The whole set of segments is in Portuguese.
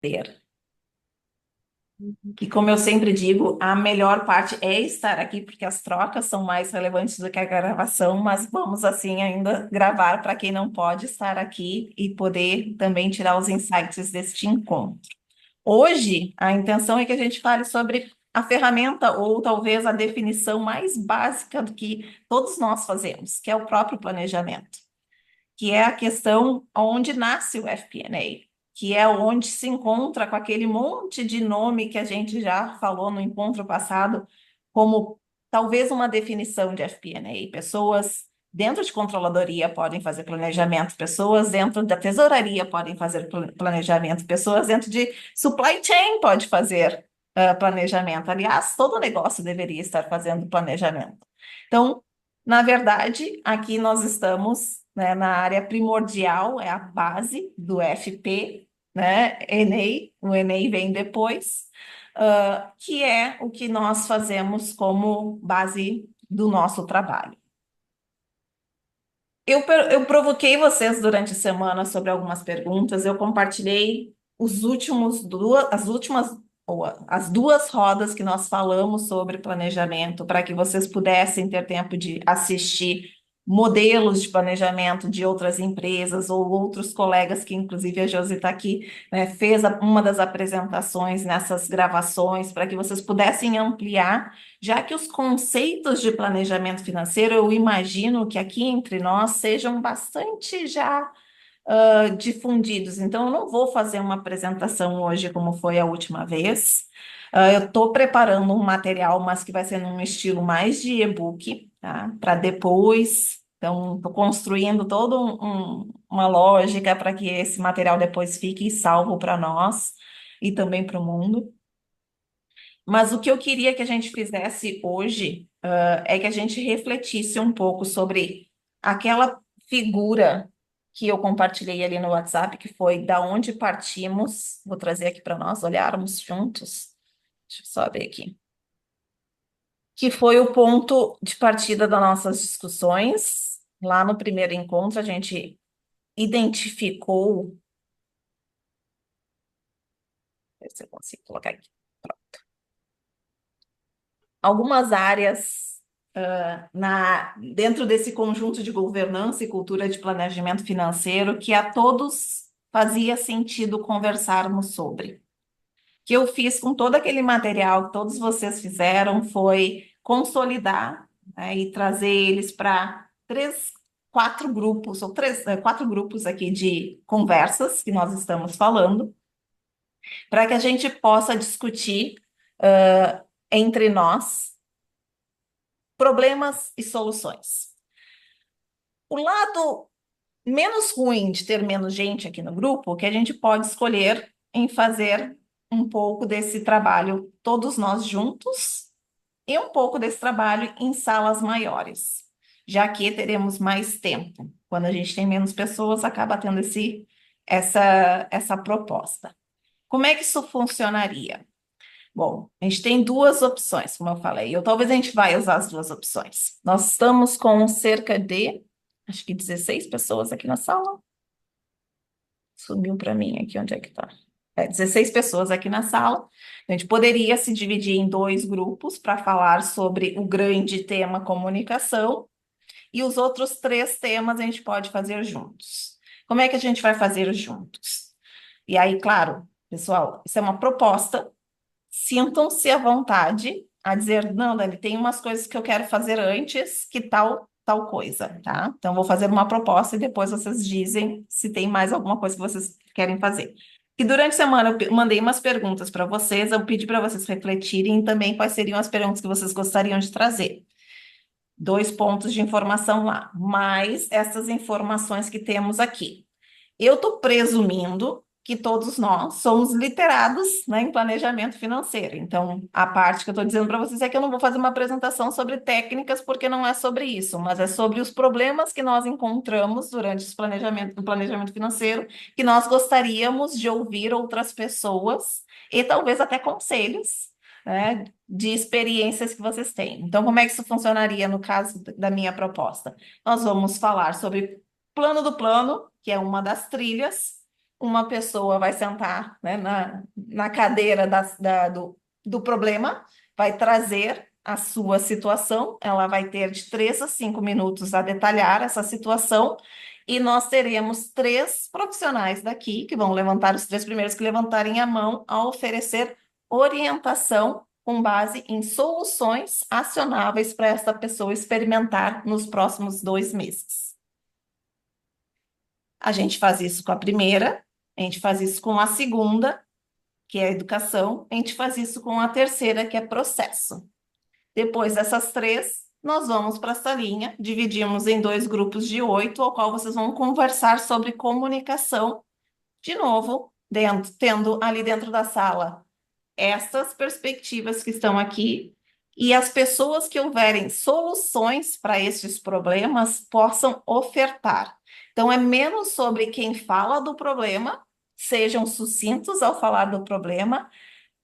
ter. E como eu sempre digo, a melhor parte é estar aqui, porque as trocas são mais relevantes do que a gravação, mas vamos assim ainda gravar para quem não pode estar aqui e poder também tirar os insights deste encontro. Hoje, a intenção é que a gente fale sobre a ferramenta ou talvez a definição mais básica do que todos nós fazemos, que é o próprio planejamento, que é a questão onde nasce o FP&A, que é onde se encontra com aquele monte de nome que a gente já falou no encontro passado, como talvez uma definição de FP&A. Pessoas dentro de controladoria podem fazer planejamento, pessoas dentro da tesouraria podem fazer planejamento, pessoas dentro de supply chain podem fazer planejamento. Aliás, todo negócio deveria estar fazendo planejamento. Então, na verdade, aqui nós estamos, né, na área primordial, é a base do FP, né? Enem, o Enem vem depois, que é o que nós fazemos como base do nosso trabalho. Eu provoquei vocês durante a semana sobre algumas perguntas, eu compartilhei as últimas, ou as duas rodas que nós falamos sobre planejamento, para que vocês pudessem ter tempo de assistir modelos de planejamento de outras empresas ou outros colegas, que inclusive a Josi está aqui, né, fez uma das apresentações nessas gravações, para que vocês pudessem ampliar, já que os conceitos de planejamento financeiro, eu imagino que aqui entre nós sejam bastante já difundidos. Então, eu não vou fazer uma apresentação hoje como foi a última vez. Eu estou preparando um material, mas que vai ser num estilo mais de e-book, tá? Para depois. Então, estou construindo toda uma lógica para que esse material depois fique salvo para nós e também para o mundo. Mas o que eu queria que a gente fizesse hoje, é que a gente refletisse um pouco sobre aquela figura que eu compartilhei ali no WhatsApp, que foi da onde partimos. Vou trazer aqui para nós olharmos juntos. Deixa eu só abrir aqui. Que foi o ponto de partida das nossas discussões. Lá no primeiro encontro, a gente identificou. Ver se eu consigo colocar aqui. Algumas áreas dentro desse conjunto de governança e cultura de planejamento financeiro que a todos fazia sentido conversarmos sobre. O que eu fiz com todo aquele material que todos vocês fizeram foi consolidar, né, e trazer eles para quatro grupos, ou quatro grupos aqui de conversas que nós estamos falando, para que a gente possa discutir entre nós problemas e soluções. O lado menos ruim de ter menos gente aqui no grupo, que a gente pode escolher em fazer um pouco desse trabalho todos nós juntos e um pouco desse trabalho em salas maiores, já que teremos mais tempo. Quando a gente tem menos pessoas, acaba tendo essa proposta. Como é que isso funcionaria? Bom, a gente tem duas opções, como eu falei, ou talvez a gente vai usar as duas opções. Nós estamos com cerca de, acho que 16 pessoas aqui na sala. Sumiu para mim aqui, onde é que tá? 16 pessoas aqui na sala. A gente poderia se dividir em dois grupos para falar sobre o grande tema comunicação, e os outros três temas a gente pode fazer juntos. Como é que a gente vai fazer juntos? E aí, claro, pessoal, isso é uma proposta. Sintam-se à vontade a dizer, não, Dani, tem umas coisas que eu quero fazer antes que tal coisa, tá? Então, vou fazer uma proposta e depois vocês dizem se tem mais alguma coisa que vocês querem fazer. E durante a semana eu mandei umas perguntas para vocês, eu pedi para vocês refletirem também quais seriam as perguntas que vocês gostariam de trazer. Dois pontos de informação lá, mais essas informações que temos aqui. Eu estou presumindo que todos nós somos literados, né, em planejamento financeiro. Então, a parte que eu estou dizendo para vocês é que eu não vou fazer uma apresentação sobre técnicas, porque não é sobre isso, mas é sobre os problemas que nós encontramos durante o planejamento financeiro, que nós gostaríamos de ouvir outras pessoas e talvez até conselhos, né, de experiências que vocês têm. Então, como é que isso funcionaria no caso da minha proposta? Nós vamos falar sobre plano do plano, que é uma das trilhas, uma pessoa vai sentar, né, na cadeira do problema, vai trazer a sua situação, ela vai ter de 3 a 5 minutos a detalhar essa situação, e nós teremos três profissionais daqui, que vão levantar, os três primeiros que levantarem a mão, a oferecer orientação com base em soluções acionáveis para essa pessoa experimentar nos próximos 2 meses. A gente faz isso com a primeira, a gente faz isso com a segunda, que é a educação, a gente faz isso com a terceira, que é processo. Depois dessas três, nós vamos para a salinha, dividimos em dois grupos de 8, ao qual vocês vão conversar sobre comunicação, de novo, tendo ali dentro da sala essas perspectivas que estão aqui, e as pessoas que houverem soluções para esses problemas possam ofertar. Então, é menos sobre quem fala do problema, sejam sucintos ao falar do problema,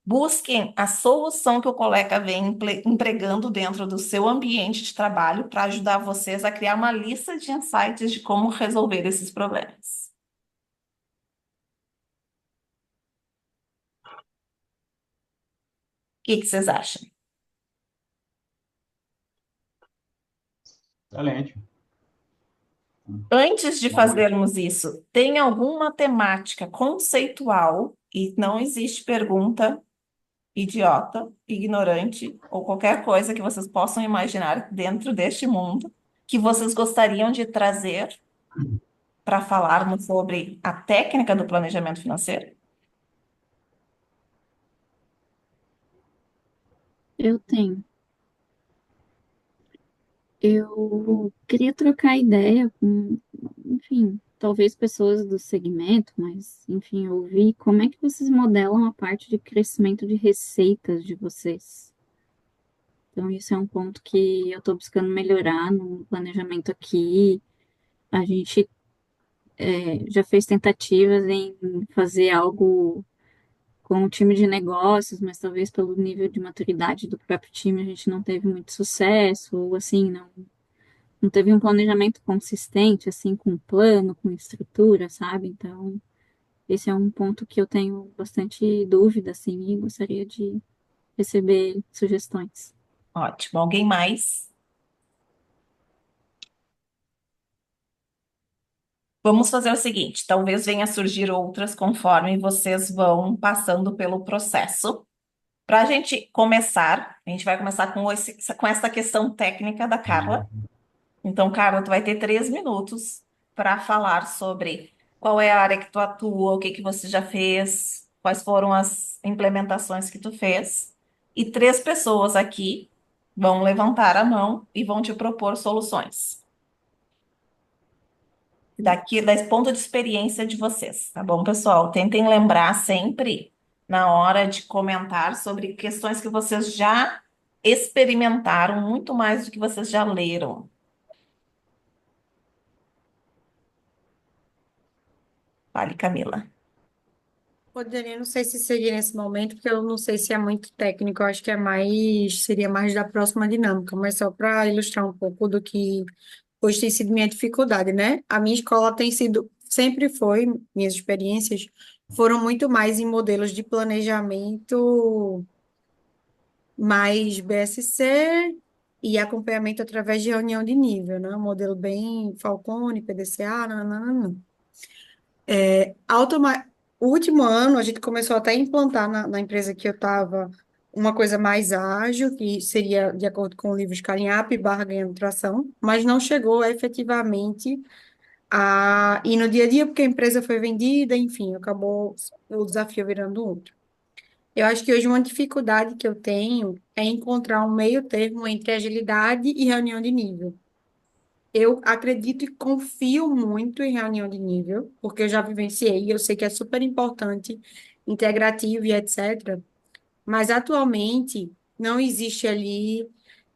busquem a solução que o colega vem empregando dentro do seu ambiente de trabalho para ajudar vocês a criar uma lista de insights de como resolver esses problemas. O que que vocês acham? Excelente. Antes de Bom, fazermos isso, tem alguma temática conceitual, e não existe pergunta idiota, ignorante ou qualquer coisa que vocês possam imaginar dentro deste mundo, que vocês gostariam de trazer para falarmos sobre a técnica do planejamento financeiro? Eu tenho. Eu queria trocar ideia com, enfim, talvez pessoas do segmento, mas, enfim, ouvir como é que vocês modelam a parte de crescimento de receitas de vocês. Então, isso é um ponto que eu estou buscando melhorar no planejamento aqui. A gente já fez tentativas em fazer algo com o time de negócios, mas talvez pelo nível de maturidade do próprio time a gente não teve muito sucesso, ou assim, não teve um planejamento consistente, assim, com plano, com estrutura, sabe? Então, esse é um ponto que eu tenho bastante dúvida, assim, e gostaria de receber sugestões. Ótimo. Alguém mais? Vamos fazer o seguinte: talvez venha a surgir outras conforme vocês vão passando pelo processo. Para a gente começar, a gente vai começar com essa questão técnica da Carla. Então, Carla, tu vai ter 3 minutos para falar sobre qual é a área que tu atua, o que que você já fez, quais foram as implementações que tu fez. E três pessoas aqui vão levantar a mão e vão te propor soluções. Daqui, da ponto de experiência de vocês, tá bom, pessoal? Tentem lembrar sempre, na hora de comentar, sobre questões que vocês já experimentaram, muito mais do que vocês já leram. Fale, Camila. Poderia, não sei se seria nesse momento, porque eu não sei se é muito técnico, eu acho que seria mais da próxima dinâmica, mas só para ilustrar um pouco do que hoje tem sido minha dificuldade, né? A minha escola tem sido, sempre foi, minhas experiências foram muito mais em modelos de planejamento mais BSC e acompanhamento através de reunião de nível, né? Um modelo bem Falcone, PDCA, nananana. Automa... O último ano, a gente começou até a implantar na empresa que eu estava uma coisa mais ágil, que seria de acordo com o livro Scaling-up barra ganhando tração, mas não chegou efetivamente a ir no dia a dia, porque a empresa foi vendida, enfim, acabou o desafio virando outro. Eu acho que hoje uma dificuldade que eu tenho é encontrar um meio termo entre agilidade e reunião de nível. Eu acredito e confio muito em reunião de nível, porque eu já vivenciei, e eu sei que é super importante, integrativo e etc. Mas atualmente não existe ali,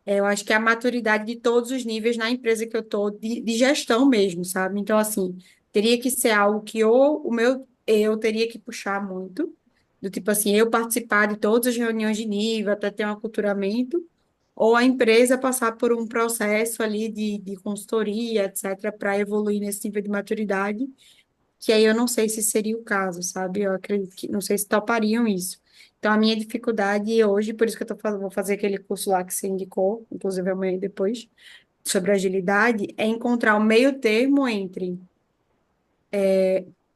eu acho que a maturidade de todos os níveis na empresa que eu estou, de gestão mesmo, sabe? Então, assim, teria que ser algo que ou o meu eu teria que puxar muito, do tipo assim, eu participar de todas as reuniões de nível, até ter um aculturamento, ou a empresa passar por um processo ali de consultoria, etc., para evoluir nesse nível de maturidade. que aí eu não sei se seria o caso, sabe? Eu acredito que, não sei se topariam isso. Então, a minha dificuldade hoje, por isso que eu tô falando, vou fazer aquele curso lá que você indicou, inclusive amanhã e depois, sobre agilidade, é encontrar o meio termo entre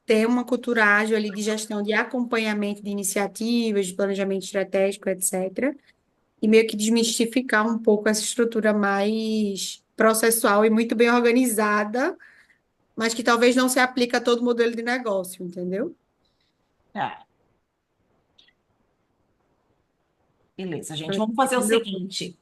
ter uma cultura ágil ali de gestão de acompanhamento de iniciativas, de planejamento estratégico, etc., e meio que desmistificar um pouco essa estrutura mais processual e muito bem organizada, mas que talvez não se aplique a todo modelo de negócio, entendeu? Ah, beleza, gente. Acho Vamos que fazer esse o é o meu ponto. seguinte.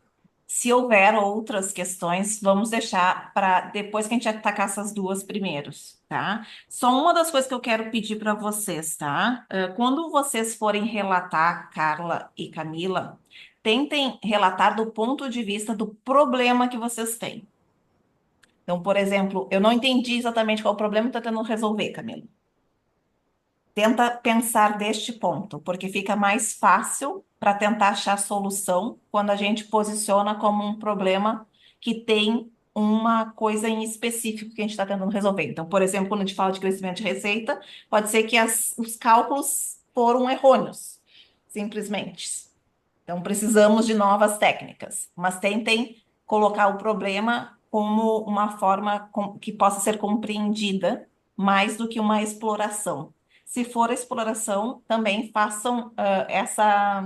Se houver outras questões, vamos deixar para depois que a gente atacar essas duas primeiros, tá? Só uma das coisas que eu quero pedir para vocês, tá? Quando vocês forem relatar, Carla e Camila, tentem relatar do ponto de vista do problema que vocês têm. Então, por exemplo, eu não entendi exatamente qual o problema que está tentando resolver, Camila. Tenta pensar deste ponto, porque fica mais fácil para tentar achar solução quando a gente posiciona como um problema que tem uma coisa em específico que a gente está tentando resolver. Então, por exemplo, quando a gente fala de crescimento de receita, pode ser que os cálculos foram errôneos, simplesmente. Então, precisamos de novas técnicas, mas tentem colocar o problema como uma forma que possa ser compreendida mais do que uma exploração. Se for exploração, também façam essa.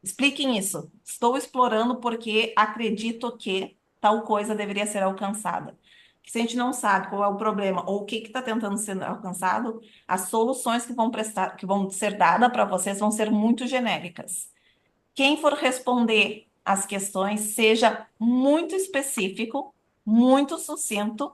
Expliquem isso. Estou explorando porque acredito que tal coisa deveria ser alcançada. Se a gente não sabe qual é o problema ou o que está tentando ser alcançado, as soluções que vão prestar, que vão ser dadas para vocês vão ser muito genéricas. Quem for responder as questões, seja muito específico, muito sucinto.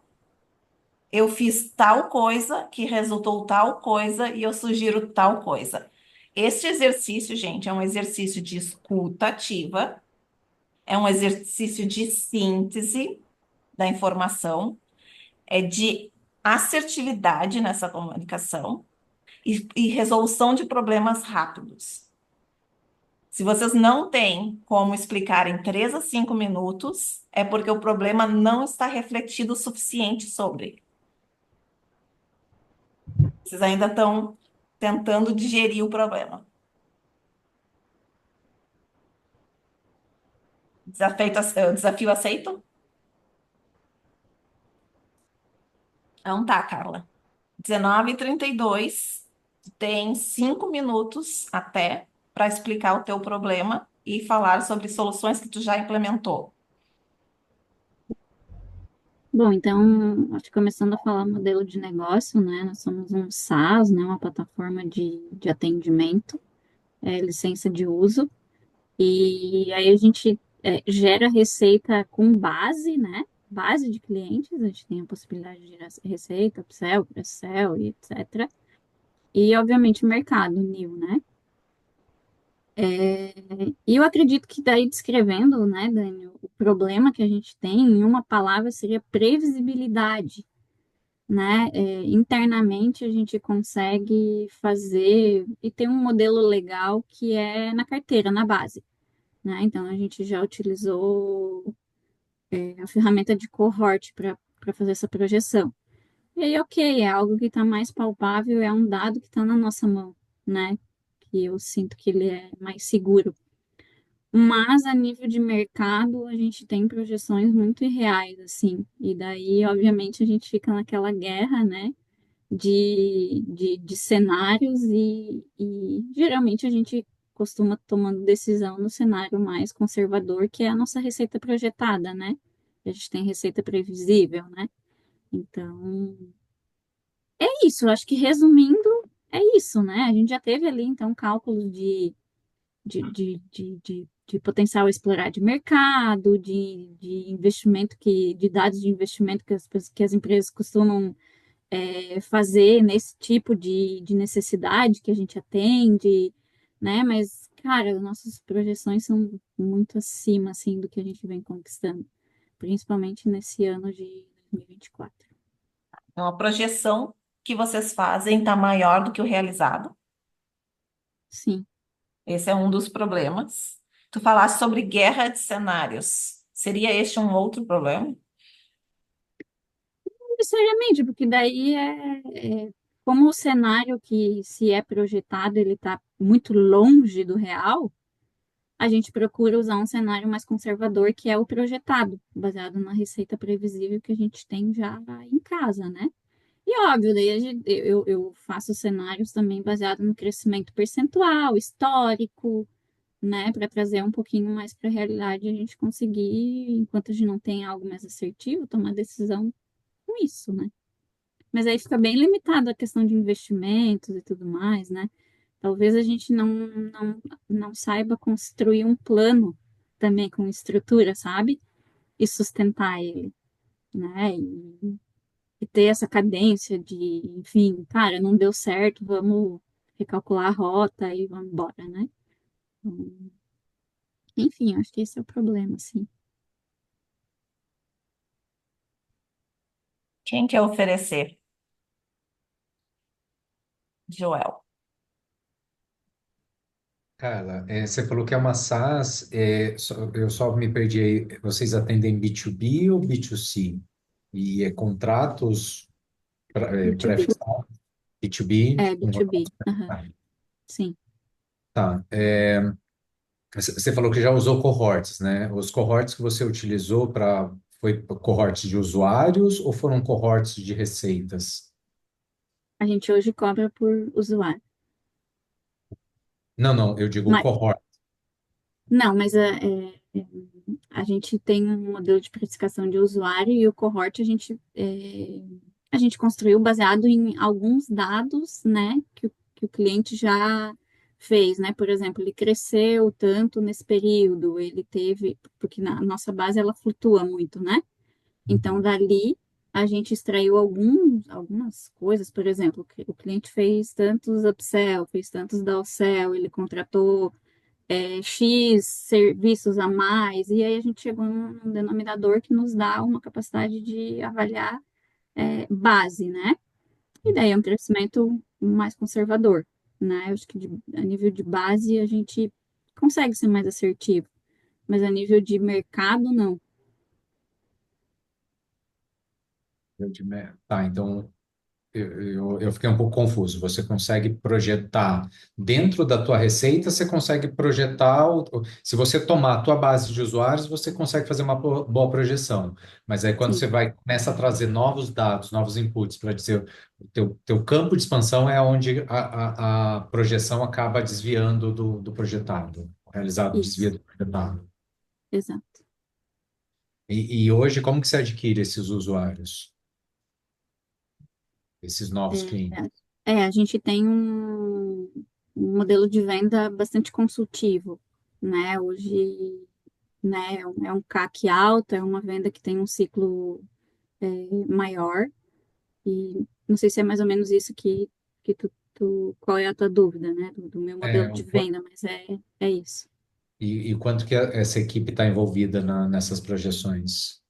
Eu fiz tal coisa que resultou tal coisa e eu sugiro tal coisa. Este exercício, gente, é um exercício de escuta ativa, é um exercício de síntese da informação, é de assertividade nessa comunicação e resolução de problemas rápidos. Se vocês não têm como explicar em 3 a 5 minutos, é porque o problema não está refletido o suficiente sobre. Vocês ainda estão tentando digerir o problema. Desafio aceito? Então tá, Carla. 19h32, tem 5 minutos até para explicar o teu problema e falar sobre soluções que tu já implementou. Bom, então, acho que começando a falar modelo de negócio, né? Nós somos um SaaS, né? Uma plataforma de atendimento, licença de uso. E aí a gente gera receita com base, né? Base de clientes, a gente tem a possibilidade de gerar receita, upsell, cross-sell e etc. E, obviamente, mercado, new, né? E eu acredito que daí descrevendo, né, Dani, o problema que a gente tem em uma palavra seria previsibilidade, né? Internamente a gente consegue fazer e ter um modelo legal que é na carteira, na base, né? Então a gente já utilizou a ferramenta de cohort para fazer essa projeção. E aí, ok, é algo que está mais palpável, é um dado que está na nossa mão, né? Que eu sinto que ele é mais seguro. Mas a nível de mercado, a gente tem projeções muito irreais, assim. E daí, obviamente, a gente fica naquela guerra, né? De cenários e geralmente a gente costuma tomando decisão no cenário mais conservador, que é a nossa receita projetada, né? A gente tem receita previsível, né? Então, é isso. Eu acho que resumindo, é isso, né? A gente já teve ali, então, cálculos de potencial a explorar de mercado, de investimento de dados de investimento que as empresas costumam fazer nesse tipo de necessidade que a gente atende, né? Mas, cara, nossas projeções são muito acima, assim, do que a gente vem conquistando, principalmente nesse ano de 2024. Então, a projeção que vocês fazem está maior do que o realizado. Sim. Esse é um dos problemas. Tu falaste sobre guerra de cenários. Seria este um outro problema? Não necessariamente, porque daí como o cenário que se é projetado, ele está muito longe do real, a gente procura usar um cenário mais conservador, que é o projetado, baseado na receita previsível que a gente tem já em casa, né? E óbvio, daí eu faço cenários também baseados no crescimento percentual, histórico, né? Para trazer um pouquinho mais para a realidade e a gente conseguir, enquanto a gente não tem algo mais assertivo, tomar decisão com isso, né? Mas aí fica bem limitado a questão de investimentos e tudo mais, né? Talvez a gente não saiba construir um plano também com estrutura, sabe? E sustentar ele, né? E ter essa cadência de, enfim, cara, não deu certo, vamos recalcular a rota e vamos embora, né? Então, enfim, acho que esse é o problema, assim. Quem quer oferecer? Joel. Carla, você falou que é uma SaaS, eu só me perdi aí. Vocês atendem B2B ou B2C? E é contratos B2B. pré-fechados, B2B? É, B2B. Aham, sim. Tá. Você falou que já usou cohorts, né? Os cohorts que você utilizou foi cohorts de usuários ou foram cohorts de receitas? A gente hoje cobra por usuário. Não, não, eu digo Mas, cohort. não, mas a gente tem um modelo de precificação de usuário e o cohort a gente construiu baseado em alguns dados, né, que o cliente já fez, né? Por exemplo, ele cresceu tanto nesse período, ele teve, porque na nossa base ela flutua muito, né? Então, Uhum. dali, a gente extraiu algumas coisas, por exemplo, que o cliente fez tantos upsell, fez tantos downsell, ele contratou X serviços a mais, e aí a gente chegou num denominador que nos dá uma capacidade de avaliar base, né? E daí é um crescimento mais conservador, né? Eu acho que a nível de base a gente consegue ser mais assertivo, mas a nível de mercado, não. Tá, então eu fiquei um pouco confuso. Você consegue projetar dentro da tua receita, você consegue projetar, se você tomar a tua base de usuários, você consegue fazer uma boa projeção. Mas aí quando Sim, você começa a trazer novos dados, novos inputs para dizer o teu campo de expansão é onde a projeção acaba desviando do projetado, o realizado desvia isso, do projetado. exato. E hoje, como que você adquire esses usuários, esses novos clientes? A gente tem um modelo de venda bastante consultivo, né? Hoje, né, é um CAC alto, é uma venda que tem um ciclo maior, e não sei se é mais ou menos isso que qual é a tua dúvida, né, do meu modelo É, de venda, mas é isso. e quanto que essa equipe está envolvida nessas projeções?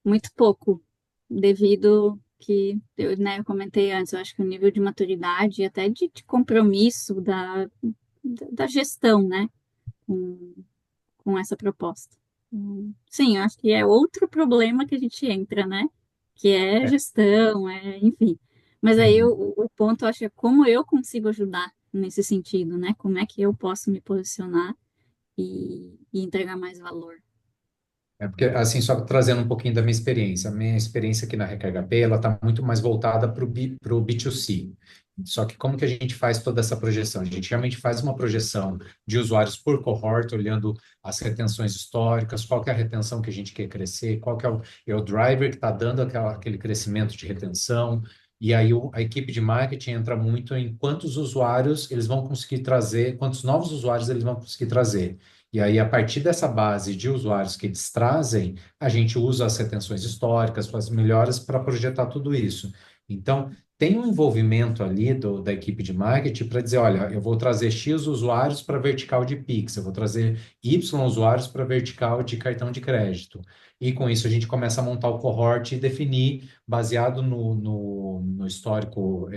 Muito pouco, devido que, né, eu comentei antes, eu acho que o nível de maturidade e até de compromisso da gestão, né, com, com essa proposta. Sim, eu acho que é outro problema que a gente entra, né? Que é É. gestão, enfim. Mas aí Uhum. o ponto, eu acho, é como eu consigo ajudar nesse sentido, né? Como é que eu posso me posicionar e entregar mais valor. É porque, assim, só trazendo um pouquinho da minha experiência. A minha experiência aqui na Recarga Pay, ela está muito mais voltada para o B2C. Só que como que a gente faz toda essa projeção? A gente realmente faz uma projeção de usuários por cohort, olhando as retenções históricas, qual que é a retenção que a gente quer crescer, qual que é o driver que está dando aquele crescimento de retenção. E aí a equipe de marketing entra muito em quantos usuários eles vão conseguir trazer, quantos novos usuários eles vão conseguir trazer. E aí, a partir dessa base de usuários que eles trazem, a gente usa as retenções históricas, faz melhoras para projetar tudo isso. Então, tem um envolvimento ali da equipe de marketing para dizer, olha, eu vou trazer X usuários para vertical de Pix, eu vou trazer Y usuários para vertical de cartão de crédito. e com isso a gente começa a montar o cohort e definir, baseado no histórico,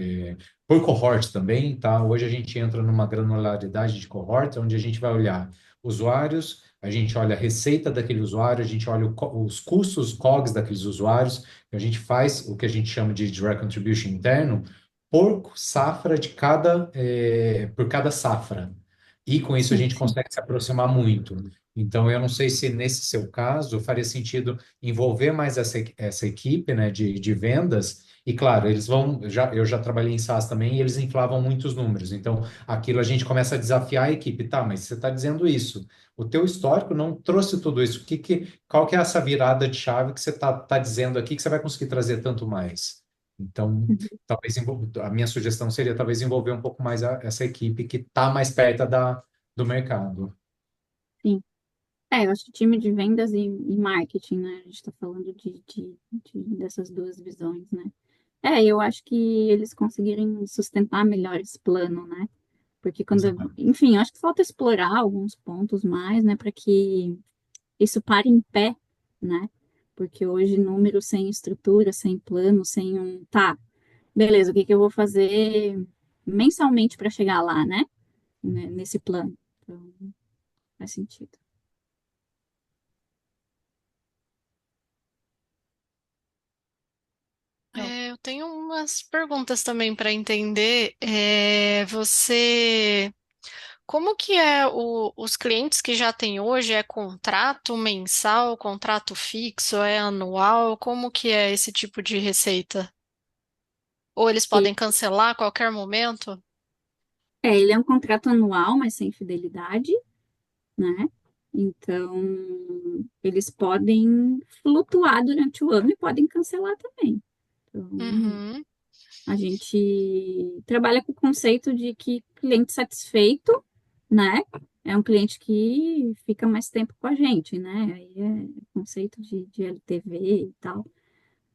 por cohort também, tá? Hoje a gente entra numa granularidade de cohort, onde a gente vai olhar usuários, a gente olha a receita daquele usuário, a gente olha os custos COGS daqueles usuários, a gente faz o que a gente chama de direct contribution interno por safra por cada safra. E com isso a Sim, gente sim. consegue se aproximar muito. Então, eu não sei se nesse seu caso faria sentido envolver mais essa equipe, né, de vendas. E claro, eu já trabalhei em SaaS também e eles inflavam muitos números. Então, aquilo a gente começa a desafiar a equipe. Tá, mas você está dizendo isso. O teu histórico não trouxe tudo isso. Qual que é essa virada de chave que você tá dizendo aqui que você vai conseguir trazer tanto mais? Então, Uhum. talvez a minha sugestão seria talvez envolver um pouco mais essa equipe que está mais perto do mercado. Sim. Eu acho que time de vendas e marketing, né? A gente está falando dessas duas visões, né? Eu acho que eles conseguirem sustentar melhor esse plano, né? Porque Exato. enfim, eu acho que falta explorar alguns pontos mais, né, para que isso pare em pé, né? Porque hoje número sem estrutura, sem plano, sem tá, beleza, o que que eu vou fazer mensalmente para chegar lá, né? Nesse plano. Então, faz sentido. Não. Eu tenho umas perguntas também para entender. Como que é os clientes que já tem hoje? É contrato mensal, contrato fixo, é anual? Como que é esse tipo de receita? Ou eles E- podem cancelar a qualquer momento? Ele é um contrato anual, mas sem fidelidade, né? Então, eles podem flutuar durante o ano e podem cancelar também. Então, Uhum, a gente trabalha com o conceito de que cliente satisfeito, né? É um cliente que fica mais tempo com a gente, né? Aí é conceito de LTV e tal.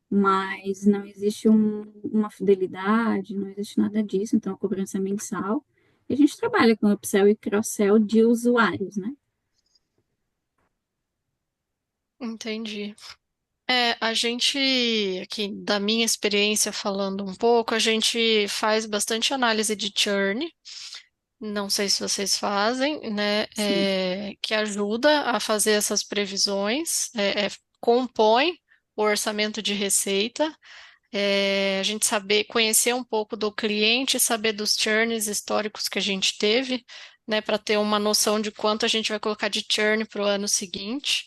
Mas não existe uma fidelidade, não existe nada disso, então a cobrança é mensal. E a gente trabalha com upsell e cross-sell de usuários, né? entendi. A gente, aqui da minha experiência falando um pouco, a gente faz bastante análise de churn. Não sei se vocês fazem, né? Sim. Que ajuda a fazer essas previsões, compõe o orçamento de receita, a gente saber conhecer um pouco do cliente, saber dos churns históricos que a gente teve, né? Para ter uma noção de quanto a gente vai colocar de churn para o ano seguinte.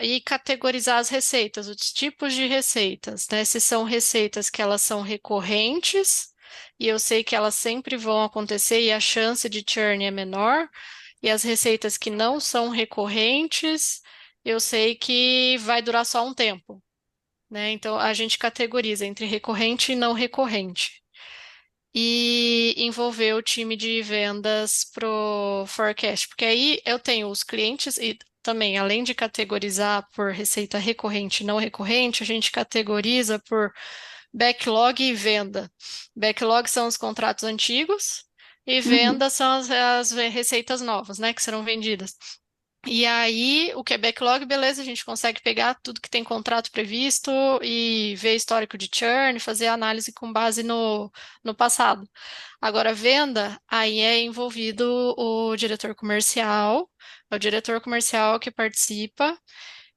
E categorizar as receitas, os tipos de receitas, né? Se são receitas que elas são recorrentes, e eu sei que elas sempre vão acontecer e a chance de churn é menor, e as receitas que não são recorrentes, eu sei que vai durar só um tempo, né? Então a gente categoriza entre recorrente e não recorrente e envolver o time de vendas pro forecast, porque aí eu tenho os clientes e também, além de categorizar por receita recorrente e não recorrente, a gente categoriza por backlog e venda. Backlog são os contratos antigos e Uhum, venda são as receitas novas, né, que serão vendidas. E aí, o que é backlog, beleza, a gente consegue pegar tudo que tem contrato previsto e ver histórico de churn, fazer análise com base no passado. Agora, venda, aí é envolvido o diretor comercial, é o diretor comercial que participa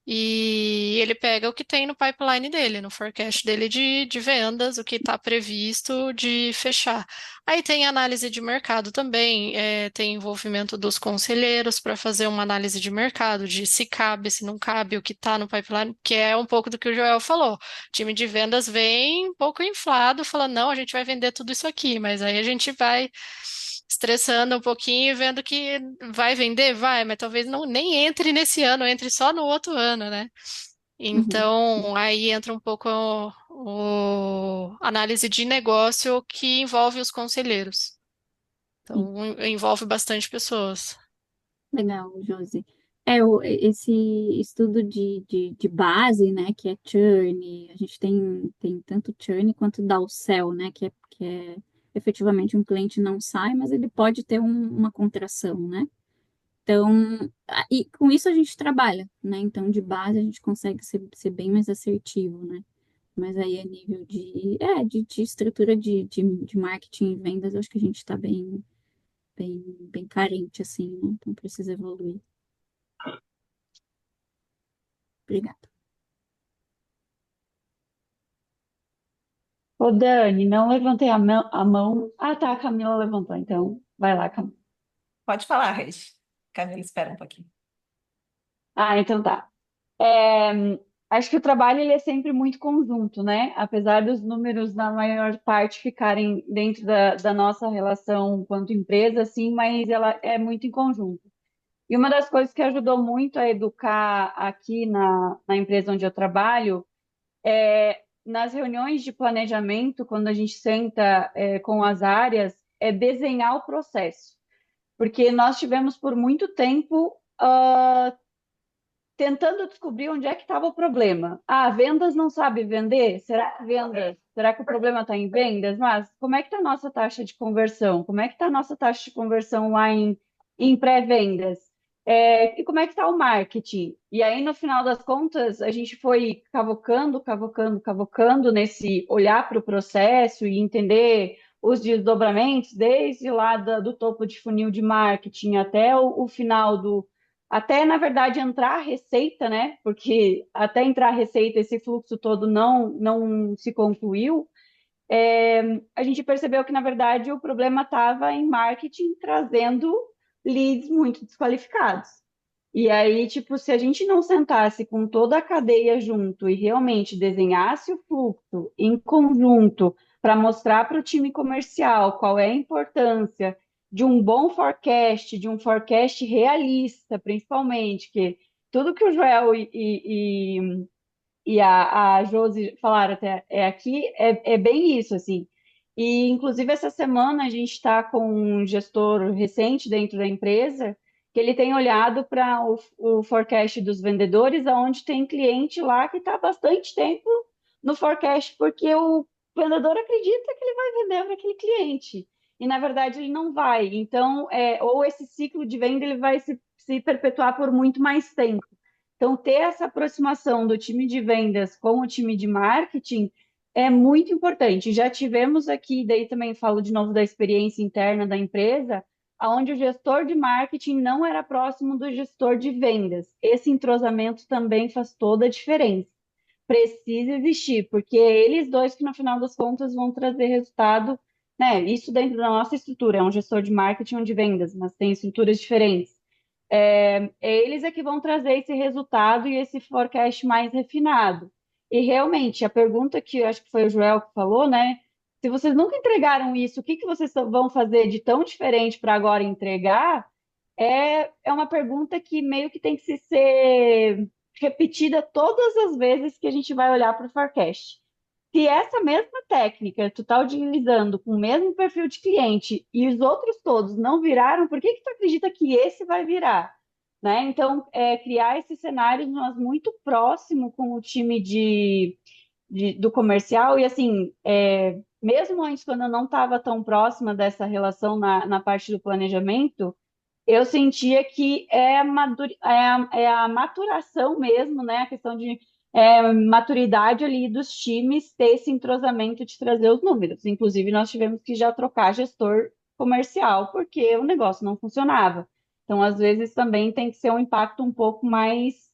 e ele pega o que tem no pipeline dele, no forecast dele de vendas, o que está previsto de fechar. Aí tem análise de mercado também, tem envolvimento dos conselheiros para fazer uma análise de mercado, de se cabe, se não cabe, o que está no pipeline, que é um pouco do que o Joel falou. O time de vendas vem um pouco inflado, falando, não, a gente vai vender tudo isso aqui, mas aí a gente vai estressando um pouquinho e vendo que vai vender, vai, mas talvez não nem entre nesse ano, entre só no outro ano, né? uhum. Então, aí entra um pouco o análise de negócio que envolve os conselheiros. Sim. Então, envolve bastante pessoas. Legal, Josi. Esse estudo de base, né, que é churn, a gente tem tanto churn quanto downsell, né, que é efetivamente um cliente não sai, mas ele pode ter uma contração, né? Então, e com isso a gente trabalha, né? Então, de base a gente consegue ser bem mais assertivo, né? Mas aí a nível de estrutura de marketing e vendas, eu acho que a gente está bem carente, assim, né? Então precisa evoluir. Obrigada. Ô, Dani, não levantei a mão. Ah, tá, a Camila levantou, então vai lá, Camila. Pode falar, Regi. Camila, espera um pouquinho. Ah, então tá. É, acho que o trabalho ele é sempre muito conjunto, né? Apesar dos números, na maior parte, ficarem dentro da nossa relação enquanto empresa, assim, mas ela é muito em conjunto. E uma das coisas que ajudou muito a educar aqui na empresa onde eu trabalho, nas reuniões de planejamento, quando a gente senta, com as áreas, é desenhar o processo. Porque nós tivemos por muito tempo tentando descobrir onde é que estava o problema. Ah, vendas não sabe vender? Será que vendas? Será que o problema está em vendas? Mas como é que está a nossa taxa de conversão? Como é que está a nossa taxa de conversão lá em pré-vendas? E como é que está o marketing? E aí, no final das contas, a gente foi cavocando nesse olhar para o processo e entender os desdobramentos, desde lá do topo de funil de marketing até o final até, na verdade, entrar a receita, né? Porque até entrar a receita, esse fluxo todo não se concluiu. A gente percebeu que, na verdade, o problema estava em marketing trazendo leads muito desqualificados. E aí, tipo, se a gente não sentasse com toda a cadeia junto e realmente desenhasse o fluxo em conjunto para mostrar para o time comercial qual é a importância de um bom forecast, de um forecast realista, principalmente, que tudo que o Joel e a Josi falaram até aqui é bem isso, assim. E, inclusive, essa semana a gente está com um gestor recente dentro da empresa que ele tem olhado para o forecast dos vendedores, aonde tem cliente lá que está há bastante tempo no forecast, porque o vendedor acredita que ele vai vender para aquele cliente. E, na verdade, ele não vai. Então, ou esse ciclo de venda ele vai se perpetuar por muito mais tempo. Então, ter essa aproximação do time de vendas com o time de marketing é muito importante. Já tivemos aqui, daí também falo de novo da experiência interna da empresa, onde o gestor de marketing não era próximo do gestor de vendas. Esse entrosamento também faz toda a diferença. Precisa existir, porque é eles dois que, no final das contas, vão trazer resultado, né? Isso dentro da nossa estrutura, é um gestor de marketing ou de vendas, mas tem estruturas diferentes. Eles é que vão trazer esse resultado e esse forecast mais refinado. E realmente, a pergunta que eu acho que foi o Joel que falou, né? Se vocês nunca entregaram isso, o que que vocês vão fazer de tão diferente para agora entregar? É uma pergunta que meio que tem que ser repetida todas as vezes que a gente vai olhar para o forecast. Se essa mesma técnica tu está utilizando com o mesmo perfil de cliente e os outros todos não viraram, por que que tu acredita que esse vai virar? Né? Então, criar esse cenário nós muito próximo com o time do comercial e assim, mesmo antes quando eu não estava tão próxima dessa relação na parte do planejamento, eu sentia que é a maturação mesmo, né? A questão de maturidade ali dos times ter esse entrosamento de trazer os números. Inclusive, nós tivemos que já trocar gestor comercial porque o negócio não funcionava. Então, às vezes, também tem que ser um impacto um pouco mais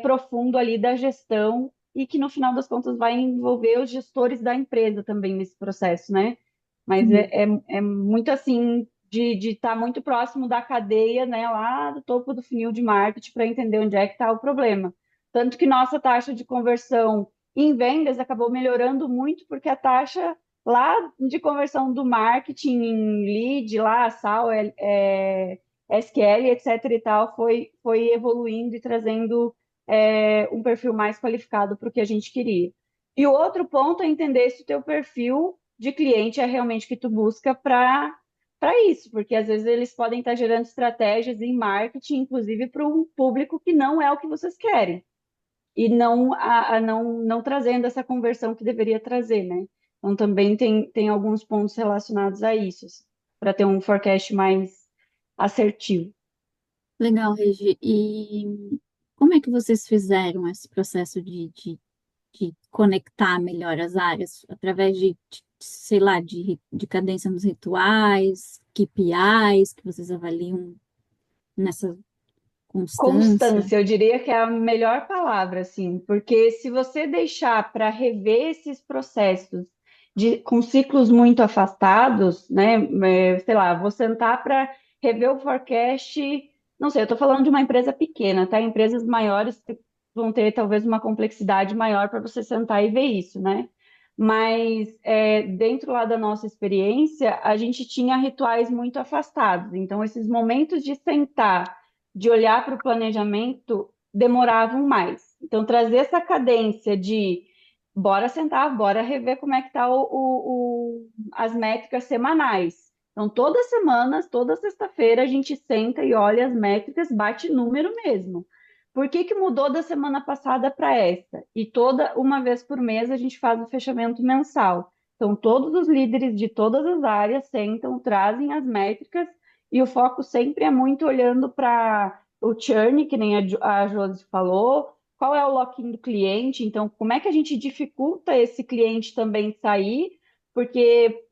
profundo ali da gestão e que, no final das contas, vai envolver os gestores da empresa também nesse processo, né? Mas é muito assim de estar muito próximo da cadeia, né, lá do topo do funil de marketing para entender onde é que está o problema. Tanto que nossa taxa de conversão em vendas acabou melhorando muito porque a taxa lá de conversão do marketing em lead, lá, SAL, SQL, etc. e tal, foi evoluindo e trazendo um perfil mais qualificado para o que a gente queria. E o outro ponto é entender se o teu perfil de cliente é realmente o que tu busca para isso, porque às vezes eles podem estar gerando estratégias em marketing, inclusive para um público que não é o que vocês querem, e não trazendo essa conversão que deveria trazer, né? Então também tem alguns pontos relacionados a isso, para ter um forecast mais assertivo. Legal, Regi. E como é que vocês fizeram esse processo de conectar melhor as áreas? Através sei lá, de cadência nos rituais, KPIs que vocês avaliam nessa constância? Constância, eu diria que é a melhor palavra, assim, porque se você deixar para rever esses processos com ciclos muito afastados, né, sei lá, vou sentar para rever o forecast, não sei, eu estou falando de uma empresa pequena, tá? Empresas maiores que vão ter talvez uma complexidade maior para você sentar e ver isso, né? Mas dentro lá da nossa experiência, a gente tinha rituais muito afastados, então esses momentos de sentar de olhar para o planejamento demoravam mais. Então, trazer essa cadência de bora sentar, bora rever como é que tá as métricas semanais. Então, todas as semanas, toda sexta-feira, a gente senta e olha as métricas, bate número mesmo. Por que que mudou da semana passada para esta? E toda uma vez por mês a gente faz o fechamento mensal. Então, todos os líderes de todas as áreas sentam, trazem as métricas e o foco sempre é muito olhando para o churn, que nem a Josi falou, qual é o lock-in do cliente, então como é que a gente dificulta esse cliente também sair, porque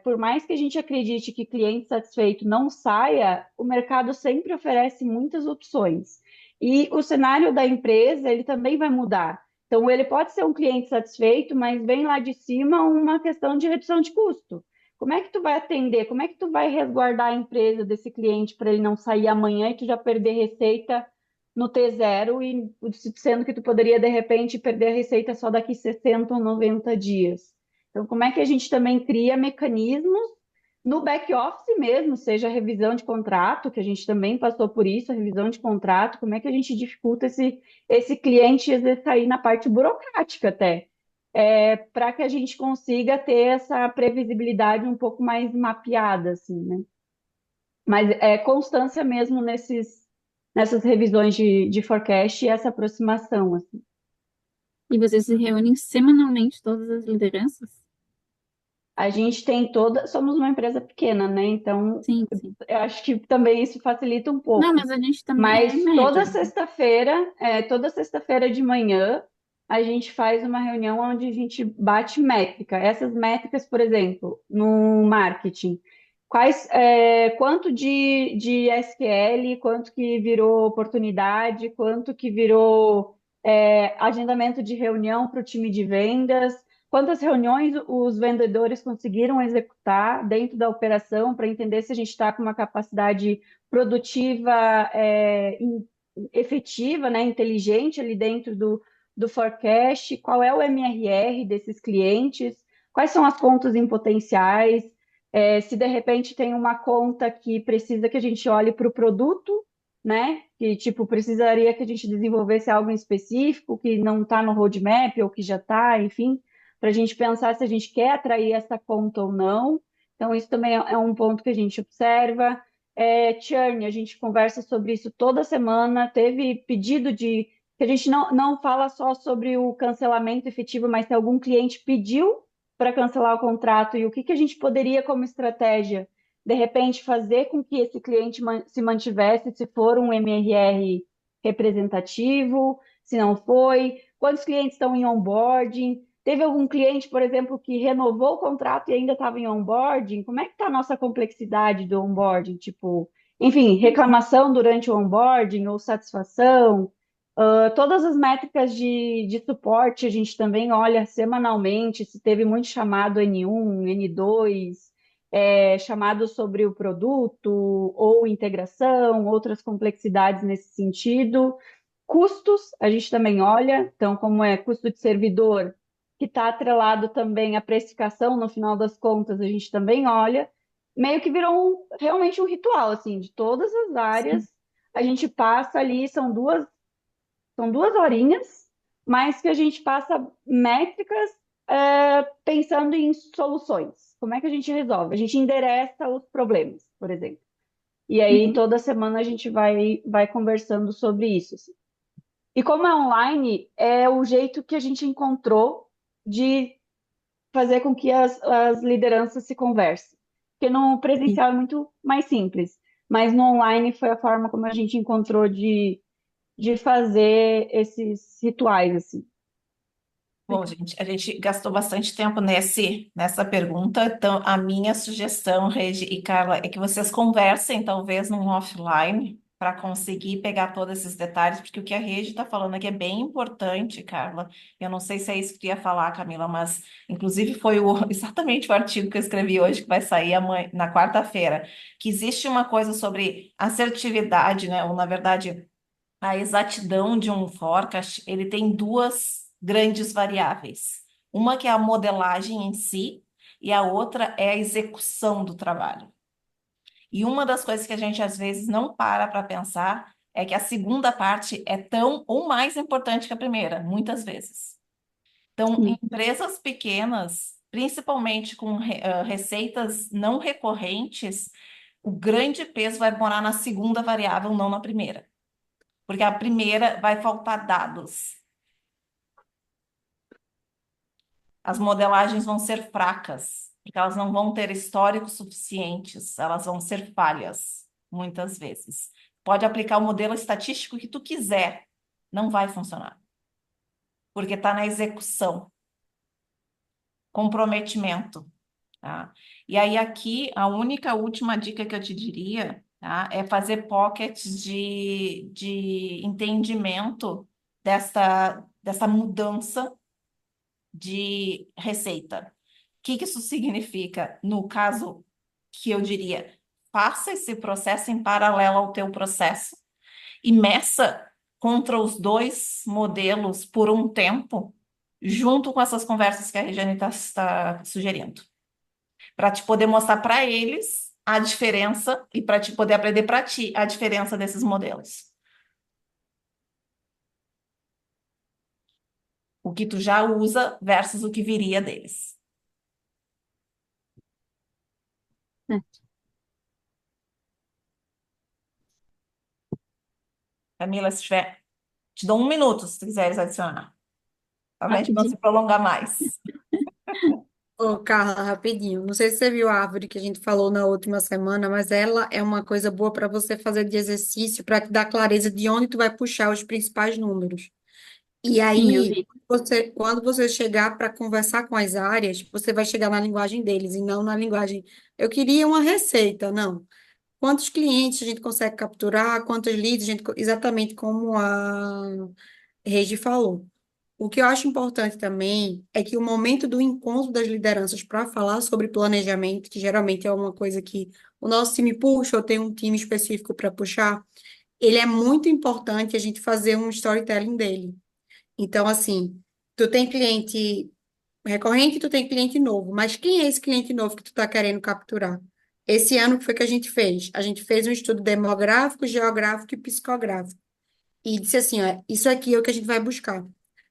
por mais que a gente acredite que cliente satisfeito não saia, o mercado sempre oferece muitas opções. E o cenário da empresa, ele também vai mudar. Então, ele pode ser um cliente satisfeito, mas vem lá de cima uma questão de redução de custo. Como é que tu vai atender? Como é que tu vai resguardar a empresa desse cliente para ele não sair amanhã e tu já perder receita no T0 e sendo que tu poderia de repente perder a receita só daqui 60 ou 90 dias? Então, como é que a gente também cria mecanismos no back office mesmo, seja a revisão de contrato, que a gente também passou por isso, a revisão de contrato, como é que a gente dificulta esse cliente às vezes sair na parte burocrática até para que a gente consiga ter essa previsibilidade um pouco mais mapeada, assim, né? Mas é constância mesmo nessas revisões de forecast e essa aproximação, assim. E vocês se reúnem semanalmente, todas as lideranças? A gente tem somos uma empresa pequena, né? Então, Sim, sim. eu acho que também isso facilita um Não, pouco. mas a gente também é Mas média. toda sexta-feira de manhã, a gente faz uma reunião onde a gente bate métrica. Essas métricas, por exemplo, no marketing, quanto de SQL, quanto que virou oportunidade, quanto que virou agendamento de reunião para o time de vendas, quantas reuniões os vendedores conseguiram executar dentro da operação para entender se a gente está com uma capacidade produtiva efetiva, né, inteligente ali dentro do forecast, qual é o MRR desses clientes, quais são as contas em potenciais, se de repente tem uma conta que precisa que a gente olhe para o produto, né, que tipo precisaria que a gente desenvolvesse algo em específico que não está no roadmap ou que já está, enfim, para a gente pensar se a gente quer atrair essa conta ou não. Então, isso também é um ponto que a gente observa. Churn, a gente conversa sobre isso toda semana. Teve pedido que a gente não fala só sobre o cancelamento efetivo, mas se algum cliente pediu para cancelar o contrato e o que que a gente poderia, como estratégia, de repente, fazer com que esse cliente se mantivesse, se for um MRR representativo, se não foi, quantos clientes estão em onboarding. Teve algum cliente, por exemplo, que renovou o contrato e ainda estava em onboarding? Como é que está a nossa complexidade do onboarding? Tipo, enfim, reclamação durante o onboarding ou satisfação. Todas as métricas de suporte a gente também olha semanalmente, se teve muito chamado N1, N2, chamado sobre o produto ou integração, outras complexidades nesse sentido. Custos, a gente também olha, então, como é custo de servidor, que está atrelado também à precificação, no final das contas, a gente também olha. Meio que virou realmente um ritual, assim, de todas as Sim. áreas, a gente passa ali, são 2 horinhas, mas que a gente passa métricas pensando em soluções. Como é que a gente resolve? A gente endereça os problemas, por exemplo. E aí, Uhum. toda semana a gente vai conversando sobre isso, assim. E como é online, é o jeito que a gente encontrou de fazer com que as lideranças se conversem. Porque no Sim. presencial é muito mais simples. mas no online foi a forma como a gente encontrou de fazer esses rituais, assim. Bom, gente, a gente gastou bastante tempo nessa pergunta, então a minha sugestão, Regi e Carla, é que vocês conversem, talvez, num offline, para conseguir pegar todos esses detalhes, porque o que a Regi está falando aqui é bem importante, Carla. Eu não sei se é isso que tu ia falar, Camila, mas inclusive foi exatamente o artigo que eu escrevi hoje, que vai sair na quarta-feira, que existe uma coisa sobre assertividade, né? Ou, na verdade, a exatidão de um forecast, ele tem duas grandes variáveis. Uma que é a modelagem em si, e a outra é a execução do trabalho. E uma das coisas que a gente às vezes não para pensar é que a segunda parte é tão ou mais importante que a primeira, muitas vezes. Então, em Sim, empresas pequenas, principalmente com receitas não recorrentes, o grande peso vai morar na segunda variável, não na primeira. Porque a primeira vai faltar dados. As modelagens vão ser fracas, porque elas não vão ter históricos suficientes, elas vão ser falhas, muitas vezes. Pode aplicar o modelo estatístico que tu quiser, não vai funcionar, porque está na execução, comprometimento, tá? E aí aqui, a única última dica que eu te diria, tá, é fazer pockets de entendimento dessa mudança de receita. O que que isso significa? No caso que eu diria, faça esse processo em paralelo ao teu processo e meça contra os dois modelos por um tempo, junto com essas conversas que a Regiane está sugerindo, para te poder mostrar para eles a diferença e para te poder aprender para ti a diferença desses modelos. O que tu já usa versus o que viria deles. é, Camila, se tiver, te dou 1 minuto se tu quiseres adicionar, para a gente não se rapidinho. prolongar mais. Ô, Carla, rapidinho. Não sei se você viu a árvore que a gente falou na última semana, mas ela é uma coisa boa para você fazer de exercício, para te dar clareza de onde tu vai puxar os principais números. E Sim, eu aí, vi. quando você chegar para conversar com as áreas, você vai chegar na linguagem deles e não na linguagem. Eu queria uma receita, não. Quantos clientes a gente consegue capturar, quantos leads a gente, exatamente como a Regi falou. O que eu acho importante também é que o momento do encontro das lideranças para falar sobre planejamento, que geralmente é uma coisa que o nosso time puxa, ou tem um time específico para puxar, ele é muito importante a gente fazer um storytelling dele. Então, assim, tu tem cliente recorrente, tu tem cliente novo, mas quem é esse cliente novo que tu está querendo capturar? Esse ano, o que foi que a gente fez? A gente fez um estudo demográfico, geográfico e psicográfico. E disse assim, ó, isso aqui é o que a gente vai buscar.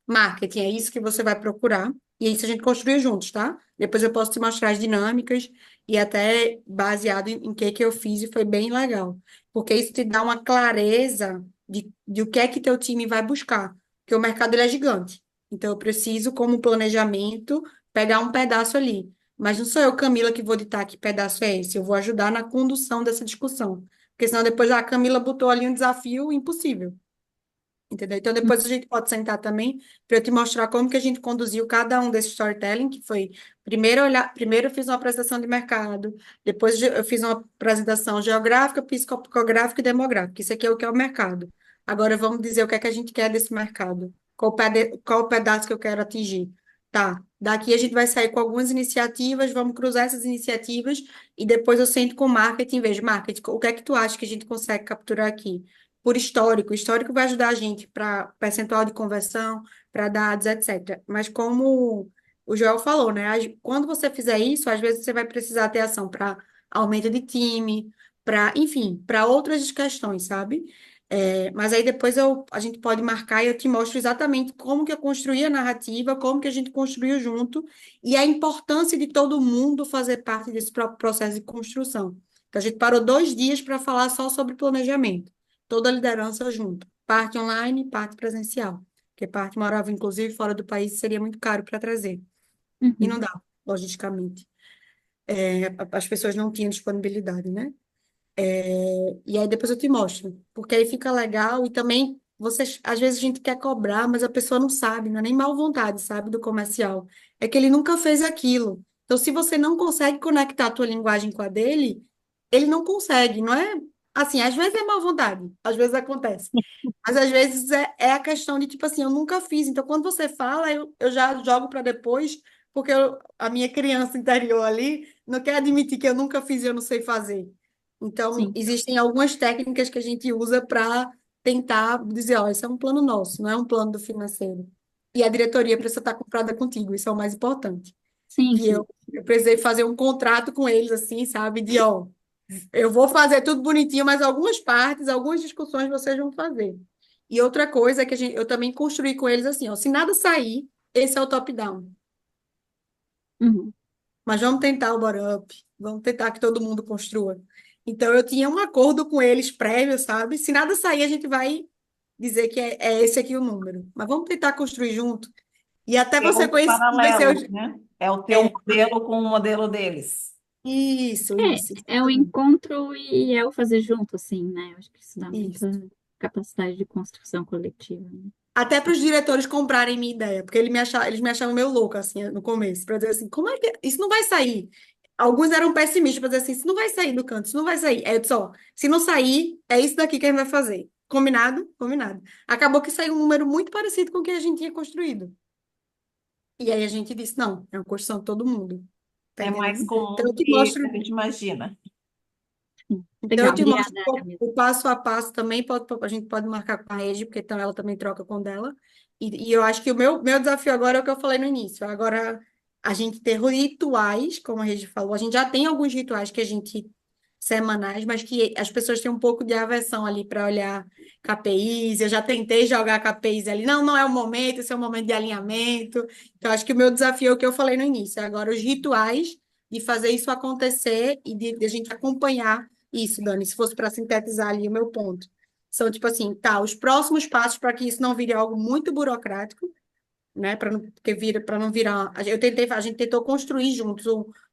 Marketing, é isso que você vai procurar. E isso a gente construiu juntos, tá? Depois eu posso te mostrar as dinâmicas e até baseado em que eu fiz e foi bem legal. Porque isso te dá uma clareza de o que é que teu time vai buscar. Porque o mercado ele é gigante. Então eu preciso, como planejamento, pegar um pedaço ali. Mas não sou eu, Camila, que vou ditar que pedaço é esse. Eu vou ajudar na condução dessa discussão. Porque senão depois a Camila botou ali um desafio impossível. Entendeu? Então, depois a gente pode sentar também para eu te mostrar como que a gente conduziu cada um desses storytelling, que foi primeiro eu fiz uma apresentação de mercado, depois eu fiz uma apresentação geográfica, psicográfica e demográfica. Isso aqui é o que é o mercado. Agora vamos dizer o que é que a gente quer desse mercado. Qual o pedaço que eu quero atingir? Tá. Daqui a gente vai sair com algumas iniciativas, vamos cruzar essas iniciativas e depois eu sento com o marketing e vejo, marketing, o que é que tu acha que a gente consegue capturar aqui? Por histórico. O histórico vai ajudar a gente para percentual de conversão, para dados, etc. Mas como o Joel falou, né? Quando você fizer isso, às vezes você vai precisar ter ação para aumento de time, para, enfim, para outras questões, sabe? Mas aí depois a gente pode marcar e eu te mostro exatamente como que eu construí a narrativa, como que a gente construiu junto e a importância de todo mundo fazer parte desse próprio processo de construção. Então, a gente parou 2 dias para falar só sobre planejamento toda a liderança junto, parte online, parte presencial, porque parte morava, inclusive, fora do país, seria muito caro para trazer, e Uhum. não dá, logisticamente. As pessoas não tinham disponibilidade, né? E aí depois eu te mostro, porque aí fica legal e também vocês, às vezes a gente quer cobrar, mas a pessoa não sabe, não é nem mal vontade, sabe, do comercial. É que ele nunca fez aquilo. Então, se você não consegue conectar a tua linguagem com a dele, ele não consegue, não é? Assim, às vezes é mal vontade, às vezes acontece. Mas às vezes é a questão de, tipo assim, eu nunca fiz. Então, quando você fala, eu já jogo para depois, porque a minha criança interior ali não quer admitir que eu nunca fiz e eu não sei fazer. Então, Sim, existem algumas técnicas que a gente usa para tentar dizer, ó, isso é um plano nosso, não é um plano do financeiro. E a diretoria precisa estar comprada contigo, isso é o mais importante. sim, Que sim. eu precisei fazer um contrato com eles, assim, sabe? De, ó, eu vou fazer tudo bonitinho, mas algumas partes, algumas discussões vocês vão fazer. E outra coisa é que eu também construí com eles assim, ó, se nada sair, esse é o top-down. Uhum. Mas vamos tentar o bottom-up, vamos tentar que todo mundo construa. Então, eu tinha um acordo com eles prévio, sabe? Se nada sair, a gente vai dizer que é esse aqui o número. Mas vamos tentar construir junto. E até Ter você uns conhecer paralelos, os... né? É o teu É, modelo com o modelo deles. isso, É o encontro e é o fazer junto, assim, né? Eu acho que isso dá isso. muita capacidade de construção coletiva, né? Até para os diretores comprarem minha ideia, porque eles me achavam meio louca, assim, no começo, para dizer assim, como é que isso não vai sair? Alguns eram pessimistas para dizer assim, isso não vai sair do canto, isso não vai sair. Aí eu disse, ó, se não sair, é isso daqui que a gente vai fazer. Combinado? Combinado. Acabou que saiu um número muito parecido com o que a gente tinha construído. E aí a gente disse, não, é uma construção de todo mundo. Tá É mais entendendo? Então comum eu do te que a mostro gente imagina. Sim. Então, eu Legal, te mostro obrigada, Camila. o passo a passo também, a gente pode marcar com a Regi, porque então ela também troca com o dela. E eu acho que o meu desafio agora é o que eu falei no início. Agora, a gente ter rituais, como a Regi falou, a gente já tem alguns rituais que a gente, semanais, mas que as pessoas têm um pouco de aversão ali para olhar KPIs. Eu já tentei jogar KPIs ali. Não, não é o momento, esse é o momento de alinhamento. Então, acho que o meu desafio é o que eu falei no início. Agora, os rituais de fazer isso acontecer e de a gente acompanhar isso, Dani, se fosse para sintetizar ali o meu ponto. São tipo assim, tá, os próximos passos para que isso não vire algo muito burocrático, né? Para não virar. A gente tentou construir juntos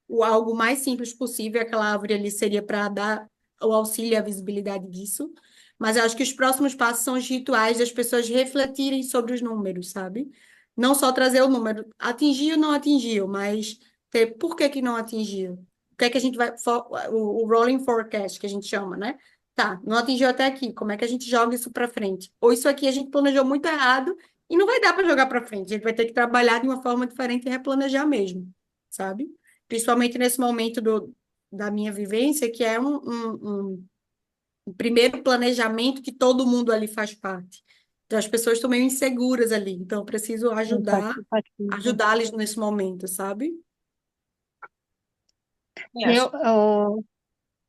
o algo mais simples possível, aquela árvore ali seria para dar o auxílio e a visibilidade disso. Mas eu acho que os próximos passos são os rituais das pessoas refletirem sobre os números, sabe? Não só trazer o número, atingiu ou não atingiu, mas ter por que que não atingiu. O que é que a gente vai. O rolling forecast, que a gente chama, né? Tá, não atingiu até aqui, como é que a gente joga isso para frente? Ou isso aqui a gente planejou muito errado e não vai dar para jogar para frente. A gente vai ter que trabalhar de uma forma diferente e replanejar mesmo, sabe? Principalmente nesse momento da minha vivência, que é um primeiro planejamento que todo mundo ali faz parte. Então, as pessoas estão meio inseguras ali. Então, eu preciso Participativa. ajudá-las nesse momento, sabe? E acho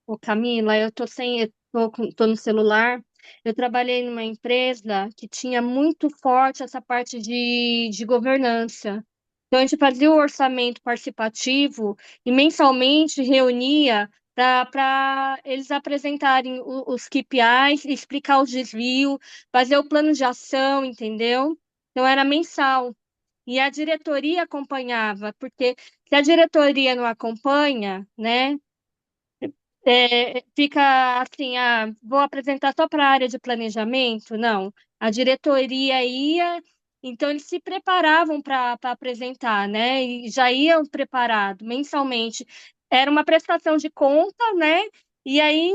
Eu, Camila, eu tô sem, eu tô no celular. Eu trabalhei numa empresa que tinha muito forte essa parte de governança. Então, a gente fazia o orçamento participativo e mensalmente reunia para eles apresentarem os KPIs, explicar os desvios, fazer o plano de ação, entendeu? Então, era mensal. E a diretoria acompanhava, porque se a diretoria não acompanha, né? Fica assim, vou apresentar só para a área de planejamento? Não, a diretoria ia, então eles se preparavam para apresentar, né? E já iam preparados mensalmente. Era uma prestação de conta, né? E aí,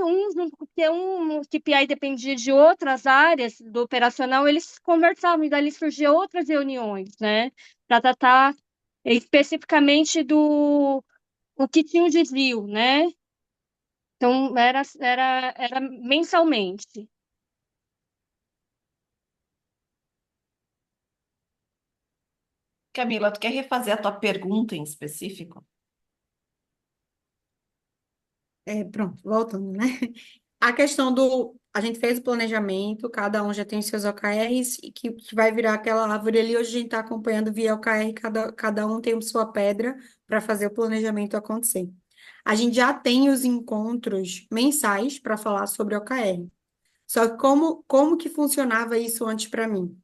porque um KPI dependia de outras áreas do operacional, eles conversavam e dali surgiam outras reuniões, né? Para tratar especificamente do o que tinha o desvio, né? Então, era mensalmente. Camila, tu quer refazer a tua pergunta em específico? Pronto, voltando, né? A questão do. A gente fez o planejamento, cada um já tem seus OKRs, e que vai virar aquela árvore ali. Hoje a gente está acompanhando via OKR, cada um tem sua pedra para fazer o planejamento acontecer. A gente já tem os encontros mensais para falar sobre OKR. Só que como que funcionava isso antes para mim?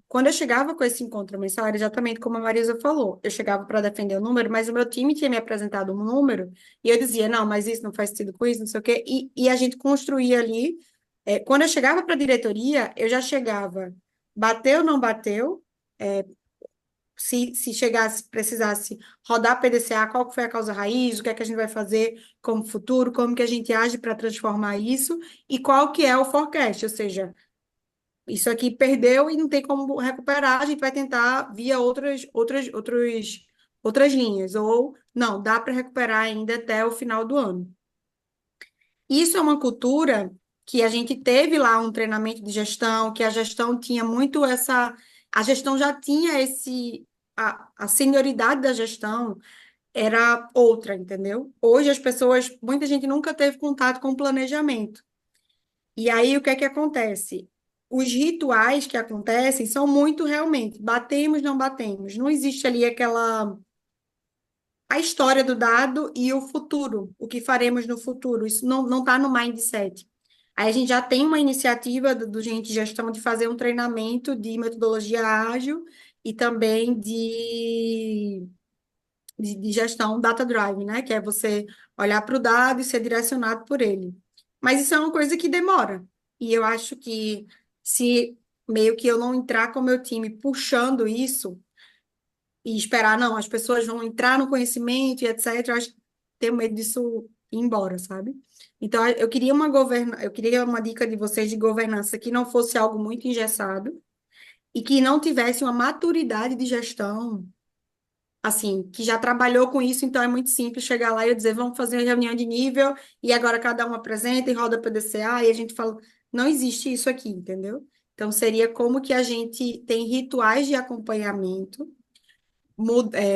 Quando eu chegava com esse encontro mensal, era exatamente como a Marisa falou. Eu chegava para defender o número, mas o meu time tinha me apresentado um número, e eu dizia, não, mas isso não faz sentido com isso, não sei o quê. E a gente construía ali. Quando eu chegava para a diretoria, eu já chegava, bateu, não bateu, se chegasse, precisasse rodar PDCA, qual que foi a causa raiz, o que é que a gente vai fazer como futuro, como que a gente age para transformar isso, e qual que é o forecast, ou seja, isso aqui perdeu e não tem como recuperar, a gente vai tentar via outras linhas, ou não, dá para recuperar ainda até o final do ano. Isso é uma cultura que a gente teve lá um treinamento de gestão, que a gestão tinha muito a gestão já tinha a senioridade da gestão era outra, entendeu? Hoje as pessoas, muita gente nunca teve contato com planejamento. E aí, o que é que acontece? Os rituais que acontecem são muito realmente, batemos, não batemos. Não existe ali a história do dado e o futuro, o que faremos no futuro. Isso não está no mindset. Aí a gente já tem uma iniciativa do Gente de Gestão de fazer um treinamento de metodologia ágil e também de gestão data drive, né? Que é você olhar para o dado e ser direcionado por ele. Mas isso é uma coisa que demora. E eu acho que se meio que eu não entrar com o meu time puxando isso e esperar, não, as pessoas vão entrar no conhecimento e etc., eu acho que tenho medo disso ir embora, sabe? Então, eu queria uma dica de vocês de governança que não fosse algo muito engessado e que não tivesse uma maturidade de gestão assim, que já trabalhou com isso, então é muito simples chegar lá e eu dizer, vamos fazer uma reunião de nível, e agora cada um apresenta e roda PDCA, e a gente fala, não existe isso aqui, entendeu? Então, seria como que a gente tem rituais de acompanhamento,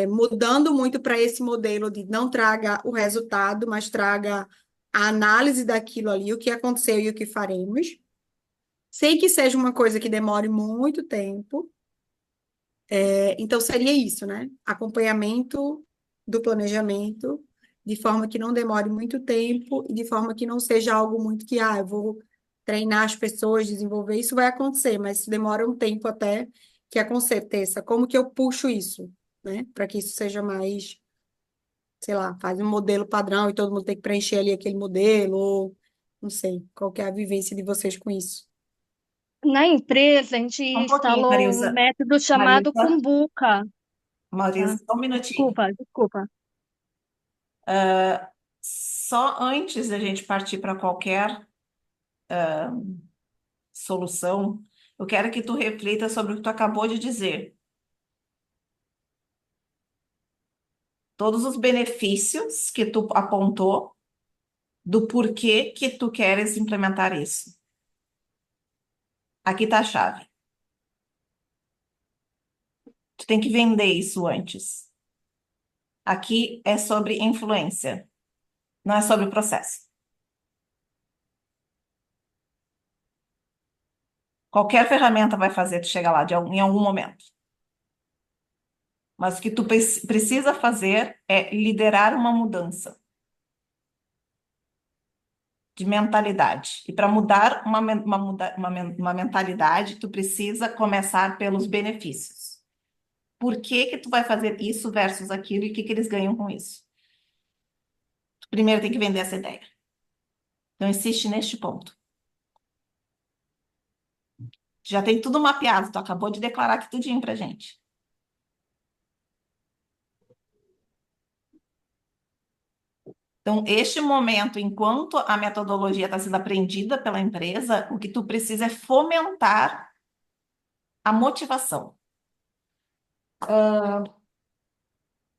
mudando muito para esse modelo de não traga o resultado, mas traga a análise daquilo ali, o que aconteceu e o que faremos. Sem que seja uma coisa que demore muito tempo, então, seria isso, né? Acompanhamento do planejamento, de forma que não demore muito tempo e de forma que não seja algo muito que, eu vou treinar as pessoas, desenvolver. Isso vai acontecer, mas isso demora um tempo até que é com certeza. Como que eu puxo isso, né? Para que isso seja mais, sei lá, faz um modelo padrão e todo mundo tem que preencher ali aquele modelo, ou não sei, qual que é a vivência de vocês com isso. Na empresa, a gente Um pouquinho, instalou um Marisa. método chamado Marisa, Kumbuka, tá? Marisa, só um minutinho. Desculpa. Só antes da gente partir para qualquer solução, eu quero que tu reflita sobre o que tu acabou de dizer. Todos os benefícios que tu apontou do porquê que tu queres implementar isso. Aqui está a chave. Tu tem que vender isso antes. Aqui é sobre influência, não é sobre processo. Qualquer ferramenta vai fazer tu chegar lá em algum momento. Mas o que tu precisa fazer é liderar uma mudança de mentalidade. E para mudar uma mentalidade, tu precisa começar pelos benefícios. Por que que tu vai fazer isso versus aquilo e o que que eles ganham com isso? Tu primeiro tem que vender essa ideia. Então, insiste neste ponto. Já tem tudo mapeado, tu acabou de declarar aqui tudinho pra gente. Então, este momento, enquanto a metodologia está sendo aprendida pela empresa, o que tu precisa é fomentar a motivação.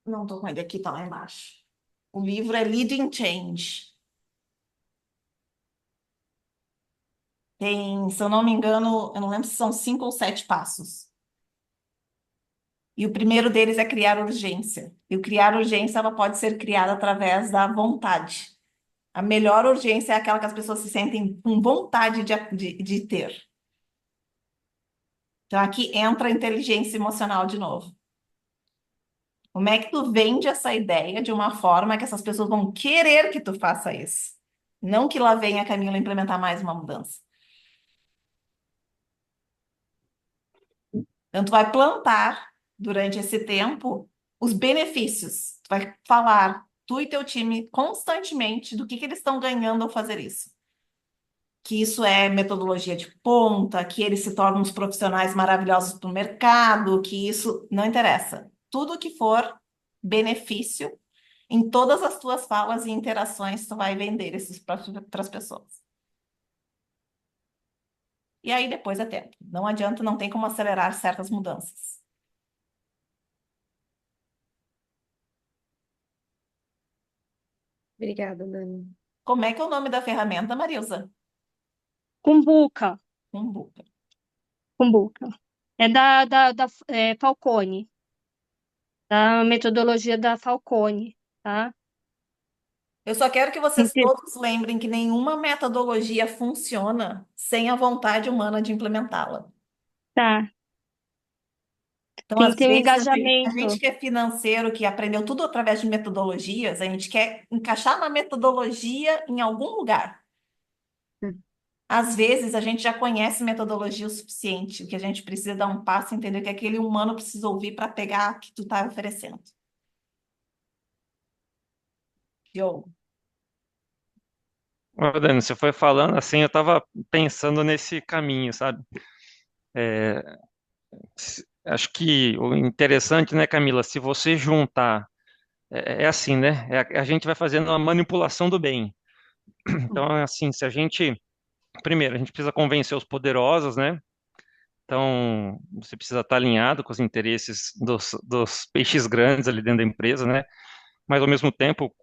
Não estou com ele aqui, tá lá embaixo. O livro é Leading Change. Tem, se eu não me engano, eu não lembro se são 5 ou 7 passos. E o primeiro deles é criar urgência. E o criar urgência, ela pode ser criada através da vontade. A melhor urgência é aquela que as pessoas se sentem com vontade de ter. Então, aqui entra a inteligência emocional de novo. Como é que tu vende essa ideia de uma forma que essas pessoas vão querer que tu faça isso? Não que lá venha a Camila implementar mais uma mudança. Então, tu vai plantar durante esse tempo os benefícios. Tu vai falar, tu e teu time, constantemente do que eles estão ganhando ao fazer isso. Que isso é metodologia de ponta, que eles se tornam uns profissionais maravilhosos para o mercado, que isso não interessa. Tudo que for benefício, em todas as tuas falas e interações, tu vai vender esses para as pessoas. E aí depois é tempo. Não adianta, não tem como acelerar certas mudanças. Obrigada, Dani. Como é que é o nome da ferramenta, Marilza? Cumbuca, Kumbuka. cumbuca. É da Falcone, da metodologia da Falcone, tá? Eu só quero que vocês Ente- todos lembrem que nenhuma metodologia funciona sem a vontade humana de implementá-la. Tá, Então, tem que às ter um vezes, a gente engajamento. que é financeiro, que aprendeu tudo através de metodologias, a gente quer encaixar na metodologia em algum lugar. Hum. Às vezes, a gente já conhece metodologia o suficiente, o que a gente precisa dar um passo e entender o que aquele humano precisa ouvir para pegar o que tu está oferecendo. Diogo. Ô, Dani, você foi falando assim, eu estava pensando nesse caminho, sabe? É, acho que o interessante, né, Camila, se você juntar, é assim, né? A gente vai fazendo uma manipulação do bem. Então, assim, se a gente, primeiro, a gente precisa convencer os poderosos, né? Então, você precisa estar alinhado com os interesses dos peixes grandes ali dentro da empresa, né? Mas, ao mesmo tempo,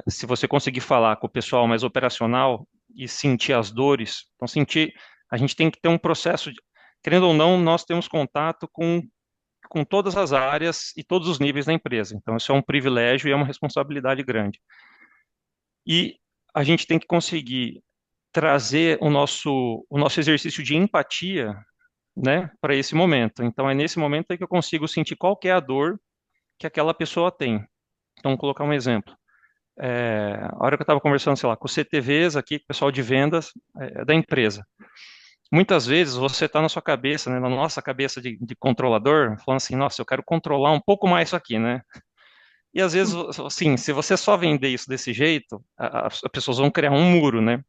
se você conseguir falar com o pessoal mais operacional e sentir as dores, então, a gente tem que ter um processo, querendo ou não, nós temos contato com todas as áreas e todos os níveis da empresa. Então, isso é um privilégio e é uma responsabilidade grande. E a gente tem que conseguir trazer o nosso exercício de empatia, né, para esse momento. Então, é nesse momento aí que eu consigo sentir qual que é a dor que aquela pessoa tem. Então, vou colocar um exemplo. A hora que eu estava conversando, sei lá, com o CTVs aqui, com o pessoal de vendas da empresa. Muitas vezes você está na sua cabeça, né, na nossa cabeça de controlador, falando assim, nossa, eu quero controlar um pouco mais isso aqui, né? E às vezes, assim, se você só vender isso desse jeito, as pessoas vão criar um muro, né?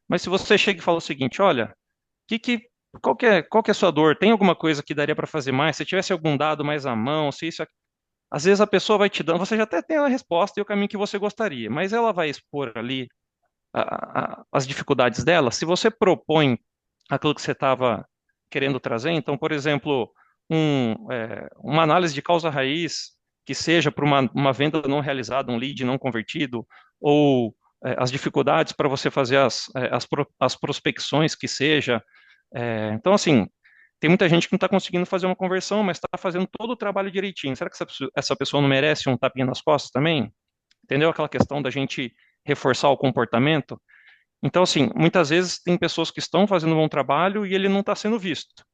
Mas se você chega e fala o seguinte, olha, que, que, qual que é a sua dor? Tem alguma coisa que daria para fazer mais? Se tivesse algum dado mais à mão, se isso, às vezes a pessoa vai te dando, você já até tem a resposta e o caminho que você gostaria, mas ela vai expor ali as dificuldades dela. Se você propõe aquilo que você estava querendo trazer, então, por exemplo, uma análise de causa raiz que seja para uma venda não realizada, um lead não convertido, ou as dificuldades para você fazer as prospecções que seja. Então, assim, tem muita gente que não está conseguindo fazer uma conversão, mas está fazendo todo o trabalho direitinho. Será que essa pessoa não merece um tapinha nas costas também? Entendeu aquela questão da gente reforçar o comportamento? Então, assim, muitas vezes tem pessoas que estão fazendo um bom trabalho e ele não está sendo visto.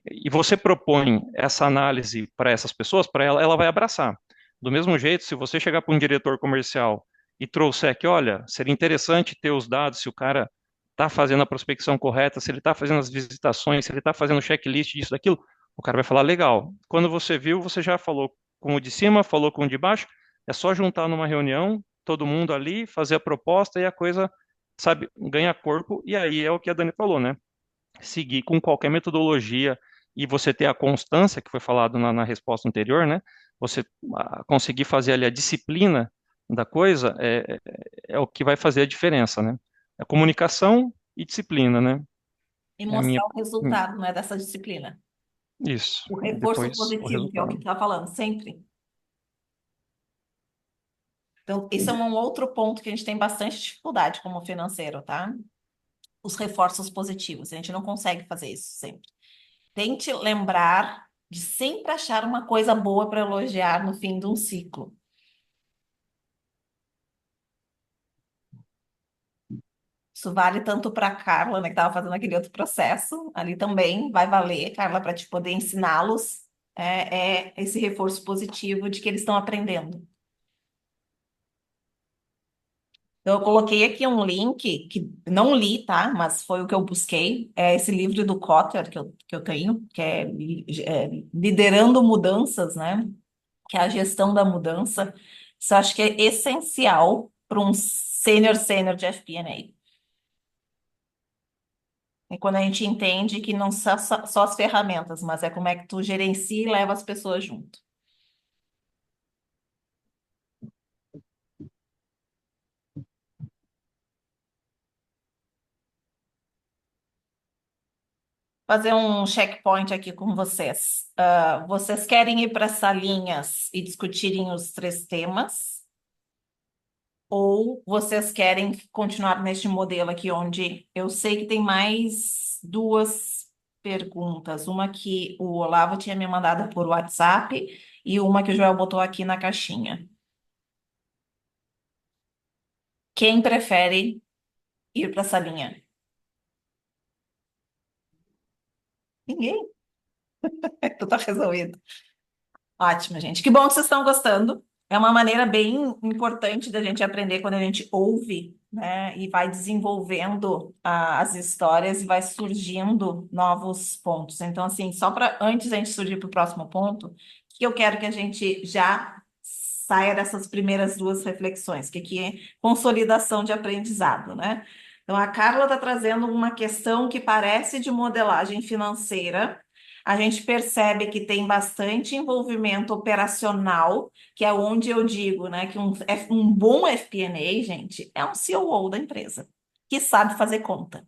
E você propõe essa análise para essas pessoas, para ela vai abraçar. Do mesmo jeito, se você chegar para um diretor comercial e trouxer que, olha, seria interessante ter os dados, se o cara está fazendo a prospecção correta, se ele está fazendo as visitações, se ele está fazendo o checklist disso, daquilo, o cara vai falar, legal. Quando você viu, você já falou com o de cima, falou com o de baixo, é só juntar numa reunião, todo mundo ali, fazer a proposta e a coisa, sabe, ganha corpo, e aí é o que a Dani falou, né? Seguir com qualquer metodologia e você ter a constância, que foi falado na resposta anterior, né? Você conseguir fazer ali a disciplina da coisa é o que vai fazer a diferença, né? É comunicação e disciplina, né? E É a minha. mostrar o resultado, não é dessa disciplina. Isso. O E reforço depois o positivo, que é o que resultado. tu está falando, sempre. Então, esse é um outro ponto que a gente tem bastante dificuldade como financeiro, tá? Os reforços positivos. A gente não consegue fazer isso sempre. Tente lembrar de sempre achar uma coisa boa para elogiar no fim de um ciclo. Isso vale tanto para a Carla, né, que estava fazendo aquele outro processo. Ali também vai valer, Carla, para te poder ensiná-los. Esse reforço positivo de que eles estão aprendendo. Então, eu coloquei aqui um link que não li, tá? Mas foi o que eu busquei. É esse livro do Kotter que eu tenho, que é Liderando Mudanças, né? Que é a gestão da mudança. Isso eu acho que é essencial para um sênior de FP&A. É quando a gente entende que não são só as ferramentas, mas é como é que tu gerencia e leva as pessoas junto. Fazer um checkpoint aqui com vocês. Vocês querem ir para salinhas e discutirem os 3 temas? Ou vocês querem continuar neste modelo aqui, onde eu sei que tem mais 2 perguntas. Uma que o Olavo tinha me mandado por WhatsApp e uma que o Joel botou aqui na caixinha. Quem prefere ir para a salinha? Ninguém. Tu tá resolvido. Ótimo, gente. Que bom que vocês estão gostando. É uma maneira bem importante da gente aprender quando a gente ouve, né? E vai desenvolvendo as histórias e vai surgindo novos pontos. Então, assim, só para antes a gente surgir para o próximo ponto, que eu quero que a gente já saia dessas primeiras 2 reflexões, que aqui é consolidação de aprendizado, né? Então, a Carla está trazendo uma questão que parece de modelagem financeira. A gente percebe que tem bastante envolvimento operacional, que é onde eu digo, né, que um bom FP&A, gente, é um COO da empresa, que sabe fazer conta.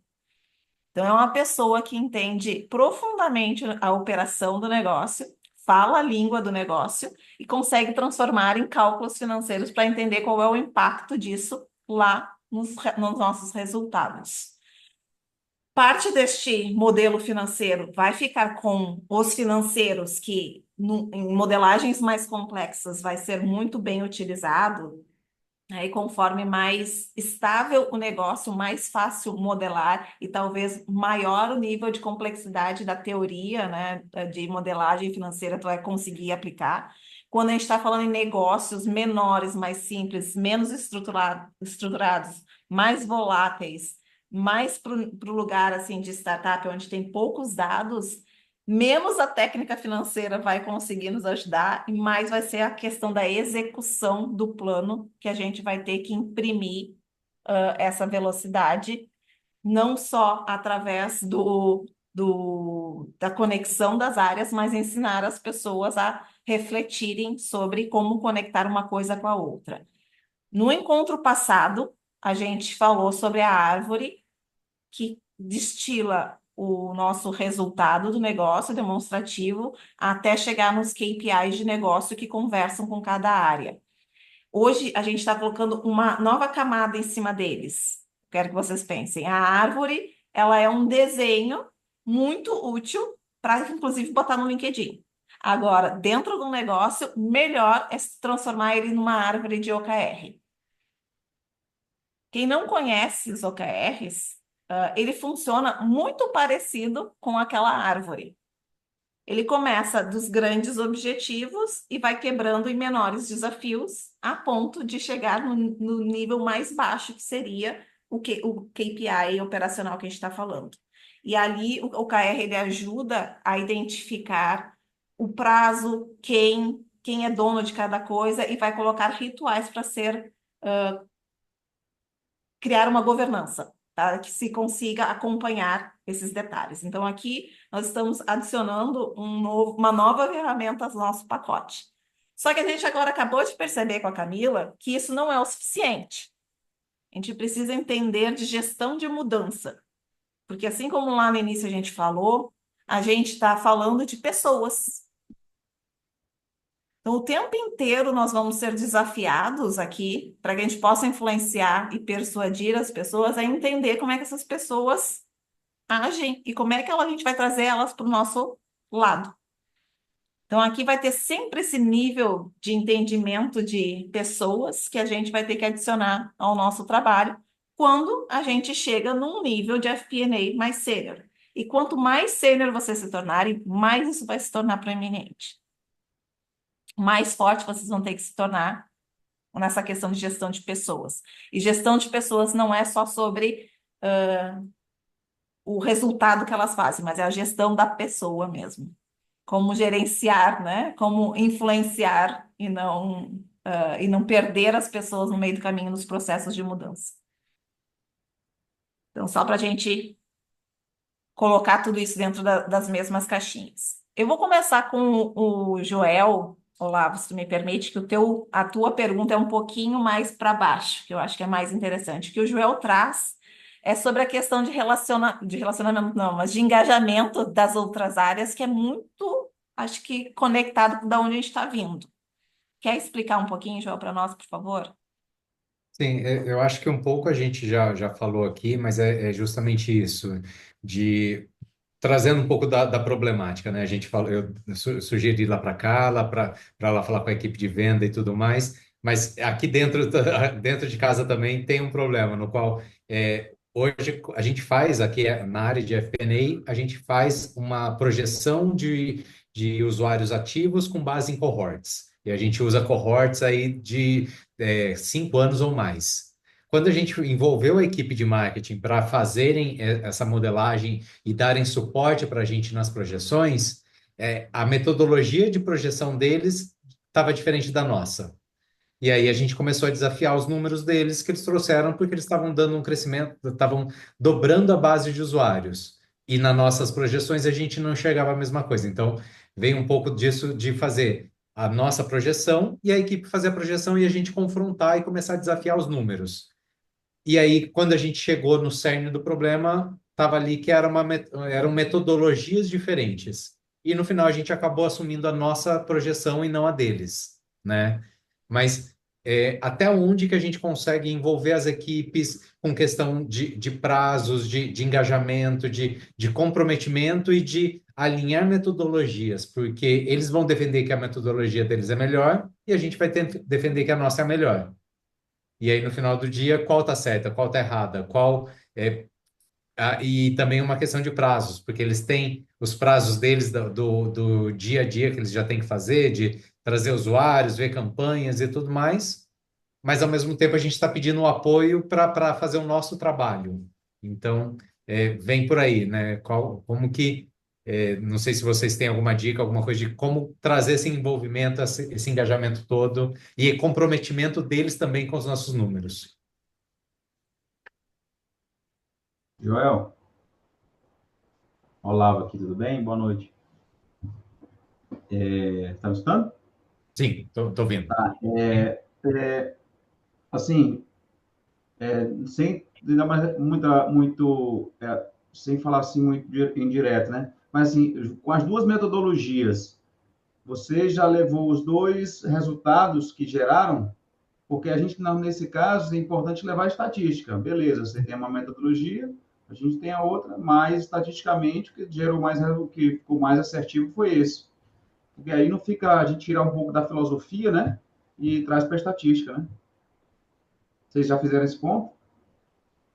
Então, é uma pessoa que entende profundamente a operação do negócio, fala a língua do negócio e consegue transformar em cálculos financeiros para entender qual é o impacto disso lá nos nossos resultados. Parte deste modelo financeiro vai ficar com os financeiros que, em modelagens mais complexas, vai ser muito bem utilizado, né? E conforme mais estável o negócio, mais fácil modelar e talvez maior o nível de complexidade da teoria, né, de modelagem financeira tu vai conseguir aplicar. Quando a gente está falando em negócios menores, mais simples, menos estruturados, mais voláteis, mais para o lugar assim de startup, onde tem poucos dados, menos a técnica financeira vai conseguir nos ajudar e mais vai ser a questão da execução do plano que a gente vai ter que imprimir essa velocidade, não só através da conexão das áreas, mas ensinar as pessoas a refletirem sobre como conectar uma coisa com a outra. No encontro passado, a gente falou sobre a árvore que destila o nosso resultado do negócio demonstrativo até chegar nos KPIs de negócio que conversam com cada área. Hoje a gente está colocando uma nova camada em cima deles. Quero que vocês pensem. A árvore, ela é um desenho muito útil para, inclusive, botar no LinkedIn. Agora, dentro do negócio, melhor é se transformar ele numa árvore de OKR. Quem não conhece os OKRs, ele funciona muito parecido com aquela árvore. Ele começa dos grandes objetivos e vai quebrando em menores desafios, a ponto de chegar no nível mais baixo, que seria o KPI operacional que a gente está falando. E ali o OKR ele ajuda a identificar o prazo, quem é dono de cada coisa e vai colocar rituais para criar uma governança, tá? Que se consiga acompanhar esses detalhes. Então, aqui nós estamos adicionando uma nova ferramenta ao nosso pacote. Só que a gente agora acabou de perceber com a Camila que isso não é o suficiente. A gente precisa entender de gestão de mudança. Porque assim como lá no início a gente falou, a gente está falando de pessoas. Então, o tempo inteiro nós vamos ser desafiados aqui para que a gente possa influenciar e persuadir as pessoas a entender como é que essas pessoas agem e como é que a gente vai trazer elas para o nosso lado. Então, aqui vai ter sempre esse nível de entendimento de pessoas que a gente vai ter que adicionar ao nosso trabalho quando a gente chega num nível de FP&A mais sênior. E quanto mais sênior vocês se tornarem, mais isso vai se tornar proeminente. Mais forte vocês vão ter que se tornar nessa questão de gestão de pessoas. E gestão de pessoas não é só sobre o resultado que elas fazem, mas é a gestão da pessoa mesmo. Como gerenciar, né? Como influenciar e não perder as pessoas no meio do caminho nos processos de mudança. Então, só para a gente colocar tudo isso dentro das mesmas caixinhas. Eu vou começar com o Joel. Olavo, se tu me permite, que a tua pergunta é um pouquinho mais para baixo, que eu acho que é mais interessante. O que o Joel traz é sobre a questão de relacionamento, não, mas de engajamento das outras áreas, que é muito, acho que, conectado com da onde a gente está vindo. Quer explicar um pouquinho, Joel, para nós, por favor? Sim, eu acho que um pouco a gente já falou aqui, mas é justamente isso, de trazendo um pouco da problemática, né? A gente falou, eu sugeri lá para Carla, para ela falar com a equipe de venda e tudo mais, mas aqui dentro, dentro de casa também tem um problema, no qual hoje a gente faz, aqui na área de FP&A, a gente faz uma projeção de usuários ativos com base em cohorts. E a gente usa cohorts aí de 5 anos ou mais. Quando a gente envolveu a equipe de marketing para fazerem essa modelagem e darem suporte para a gente nas projeções, a metodologia de projeção deles estava diferente da nossa. E aí a gente começou a desafiar os números deles que eles trouxeram, porque eles estavam dando um crescimento, estavam dobrando a base de usuários. E nas nossas projeções a gente não enxergava a mesma coisa. Então, veio um pouco disso de fazer a nossa projeção e a equipe fazer a projeção e a gente confrontar e começar a desafiar os números. E aí, quando a gente chegou no cerne do problema, estava ali que eram metodologias diferentes. E no final a gente acabou assumindo a nossa projeção e não a deles, né? Mas até onde que a gente consegue envolver as equipes com questão de prazos, de engajamento, de comprometimento e de alinhar metodologias, porque eles vão defender que a metodologia deles é melhor e a gente vai defender que a nossa é a melhor. E aí, no final do dia, qual está certa, qual está errada, e também uma questão de prazos, porque eles têm os prazos deles do dia a dia que eles já têm que fazer, de trazer usuários, ver campanhas e tudo mais, mas ao mesmo tempo a gente está pedindo o apoio para fazer o nosso trabalho. Então, vem por aí, né? Como que, não sei se vocês têm alguma dica, alguma coisa de como trazer esse envolvimento, esse engajamento todo e comprometimento deles também com os nossos números. Joel, Olavo aqui, tudo bem? Boa noite. Tá me escutando? Sim, tô vendo. Assim, sem dar mais sem falar assim muito indireto, né? Mas assim, com as duas metodologias, você já levou os dois resultados que geraram? Porque a gente, nesse caso, é importante levar a estatística. Beleza, você tem uma metodologia, a gente tem a outra, mas estatisticamente o que gerou mais, o que ficou mais assertivo foi esse. Porque aí não fica, a gente tira um pouco da filosofia, né? E traz para a estatística, né? Vocês já fizeram esse ponto?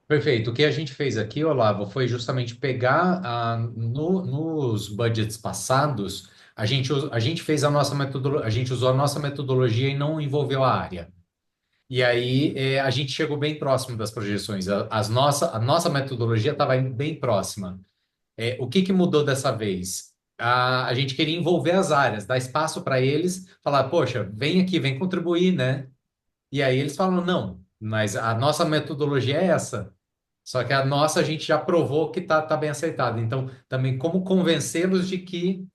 Perfeito. O que a gente fez aqui, Olavo, foi justamente pegar nos budgets passados, a gente fez a nossa metodologia, a gente usou a nossa metodologia e não envolveu a área. E aí a gente chegou bem próximo das projeções. A nossa metodologia estava bem próxima. O que mudou dessa vez? A gente queria envolver as áreas, dar espaço para eles, falar, poxa, vem aqui, vem contribuir, né? E aí eles falam, não, mas a nossa metodologia é essa. Só que a nossa a gente já provou que tá bem aceitada. Então, também como convencê-los de que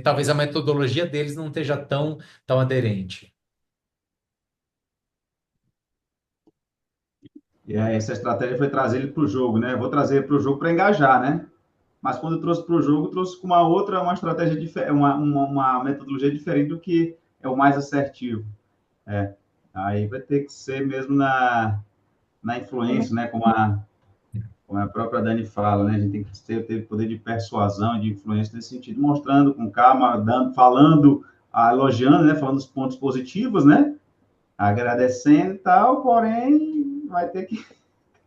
talvez a metodologia deles não esteja tão aderente. E aí, essa estratégia foi trazer ele para o jogo, né? Vou trazer para o jogo para engajar, né? Mas quando eu trouxe para o jogo, trouxe com uma estratégia diferente, uma metodologia diferente do que é o mais assertivo. É. Aí vai ter que ser mesmo na influência, né? Como a própria Dani fala, né? A gente tem que ter poder de persuasão e de influência nesse sentido, mostrando com calma, falando, elogiando, né? Falando os pontos positivos, né? Agradecendo e tal, porém vai ter que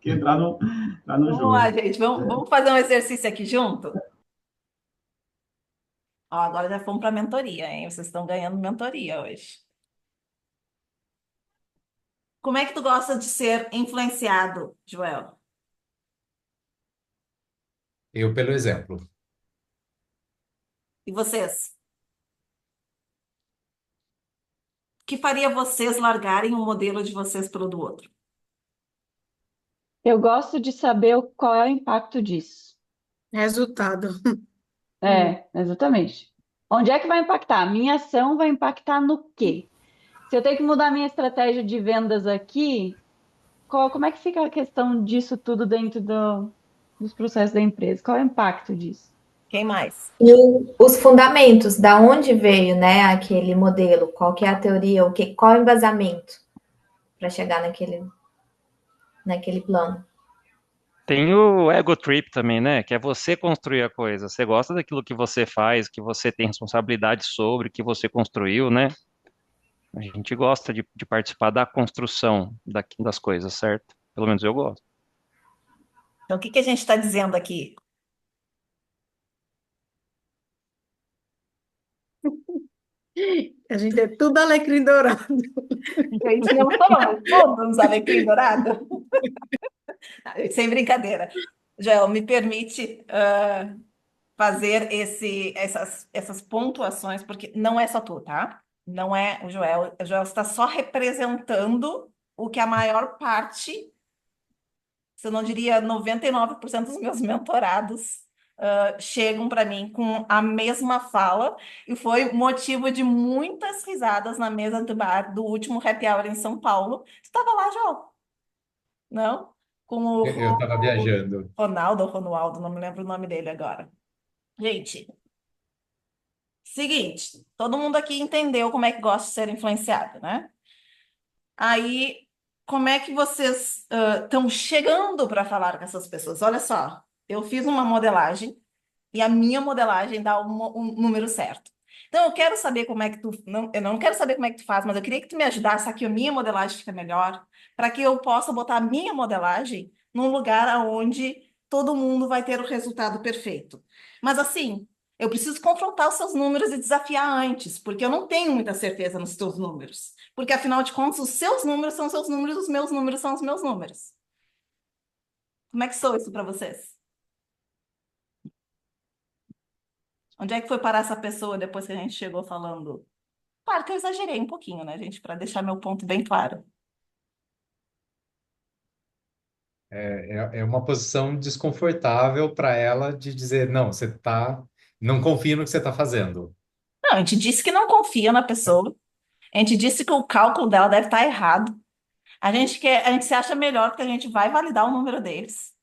entrar no Vamos lá, jogo. gente. Vamos fazer um exercício aqui junto? Ó, agora já fomos para a mentoria, hein? Vocês estão ganhando mentoria hoje. Como é que tu gosta de ser influenciado, Joel? Eu, pelo exemplo. E vocês? O que faria vocês largarem o modelo de vocês pelo do outro? Eu gosto de saber qual é o impacto disso. Resultado. Exatamente. Onde é que vai impactar? Minha ação vai impactar no quê? Se eu tenho que mudar minha estratégia de vendas aqui, como é que fica a questão disso tudo dentro dos processos da empresa? Qual é o impacto disso? Quem mais? E os fundamentos, da onde veio, né, aquele modelo, qual que é a teoria, qual é o embasamento para chegar naquele plano. Tem o ego trip também, né? Que é você construir a coisa. Você gosta daquilo que você faz, que você tem responsabilidade sobre, que você construiu, né? A gente gosta de participar da construção das coisas, certo? Pelo menos eu gosto. Então, o que que a gente está dizendo aqui? A gente é tudo alecrim dourado. A gente não somos todos alecrim dourado? Sem brincadeira. Joel, me permite fazer essas pontuações, porque não é só tu, tá? Não é o Joel. O Joel está só representando o que a maior parte, se eu não diria 99% dos meus mentorados chegam para mim com a mesma fala, e foi motivo de muitas risadas na mesa do bar do último happy hour em São Paulo. Tu estava lá, Joel? Não? Com Eu estava viajando. Ronaldo ou Romualdo, não me lembro o nome dele agora. Gente, seguinte, todo mundo aqui entendeu como é que gosta de ser influenciado, né? Aí, como é que vocês estão chegando para falar com essas pessoas? Olha só, eu fiz uma modelagem e a minha modelagem dá um número certo. Então, eu quero saber como é que tu. Não, eu não quero saber como é que tu faz, mas eu queria que tu me ajudasse a que a minha modelagem fica melhor, para que eu possa botar a minha modelagem num lugar onde todo mundo vai ter o resultado perfeito. Mas assim, eu preciso confrontar os seus números e desafiar antes, porque eu não tenho muita certeza nos teus números. Porque, afinal de contas, os seus números são os seus números, os meus números são os meus números. Como é que sou isso para vocês? Onde é que foi parar essa pessoa depois que a gente chegou falando? Claro que eu exagerei um pouquinho, né, gente, para deixar meu ponto bem claro. É uma posição desconfortável para ela de dizer, não, não confia no que você está fazendo. Não, a gente disse que não confia na pessoa. A gente disse que o cálculo dela deve estar errado. A gente se acha melhor porque a gente vai validar o número deles.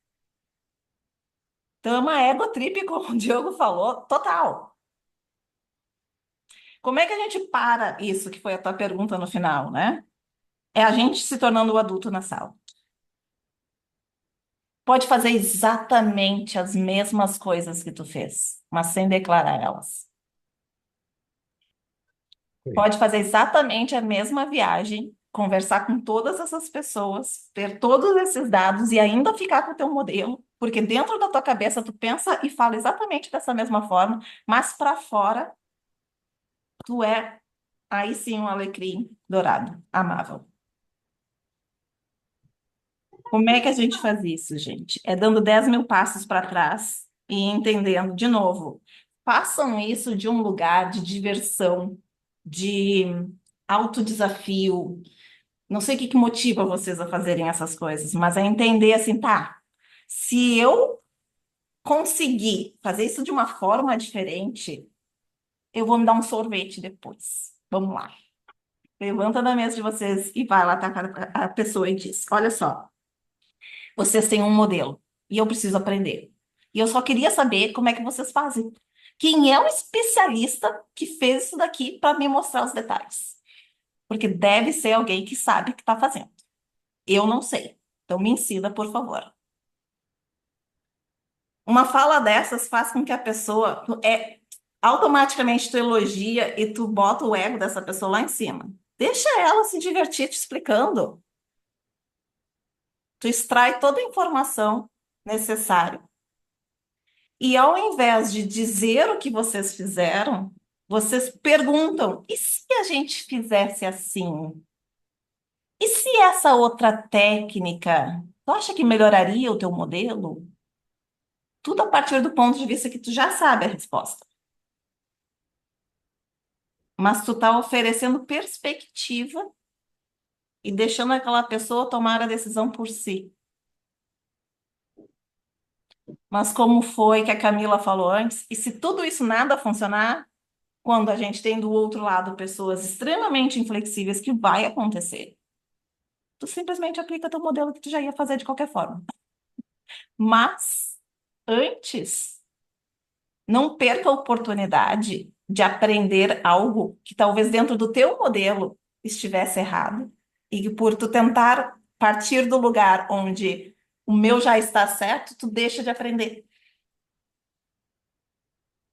Então é uma ego trip, como o Diogo falou, total. Como é que a gente para isso, que foi a tua pergunta no final, né? É a gente se tornando o adulto na sala. Pode fazer exatamente as mesmas coisas que tu fez, mas sem declarar elas. Pode fazer exatamente a mesma viagem, conversar com todas essas pessoas, ter todos esses dados e ainda ficar com o teu modelo, porque dentro da tua cabeça tu pensa e fala exatamente dessa mesma forma, mas para fora tu é aí sim um alecrim dourado, amável. Como é que a gente faz isso, gente? É dando 10 mil passos para trás e entendendo, de novo, façam isso de um lugar de diversão, de autodesafio. Não sei o que que motiva vocês a fazerem essas coisas, mas é entender assim, tá, se eu conseguir fazer isso de uma forma diferente, eu vou me dar um sorvete depois. Vamos lá. Levanta da mesa de vocês e vai lá atacar a pessoa e diz: olha só, vocês têm um modelo e eu preciso aprender. E eu só queria saber como é que vocês fazem. Quem é o especialista que fez isso daqui para me mostrar os detalhes? Porque deve ser alguém que sabe o que está fazendo. Eu não sei. Então me ensina, por favor. Uma fala dessas faz com que a pessoa automaticamente tu elogia e tu bota o ego dessa pessoa lá em cima. Deixa ela se divertir te explicando. Tu extrai toda a informação necessária. E ao invés de dizer o que vocês fizeram, vocês perguntam: e se a gente fizesse assim? E se essa outra técnica, tu acha que melhoraria o teu modelo? Tudo a partir do ponto de vista que tu já sabe a resposta. Mas tu tá oferecendo perspectiva e deixando aquela pessoa tomar a decisão por si. Mas como foi que a Camila falou antes, e se tudo isso nada funcionar, quando a gente tem do outro lado pessoas extremamente inflexíveis, que vai acontecer, tu simplesmente aplica teu modelo que tu já ia fazer de qualquer forma. Mas antes, não perca a oportunidade de aprender algo que talvez dentro do teu modelo estivesse errado e que por tu tentar partir do lugar onde o meu já está certo, tu deixa de aprender.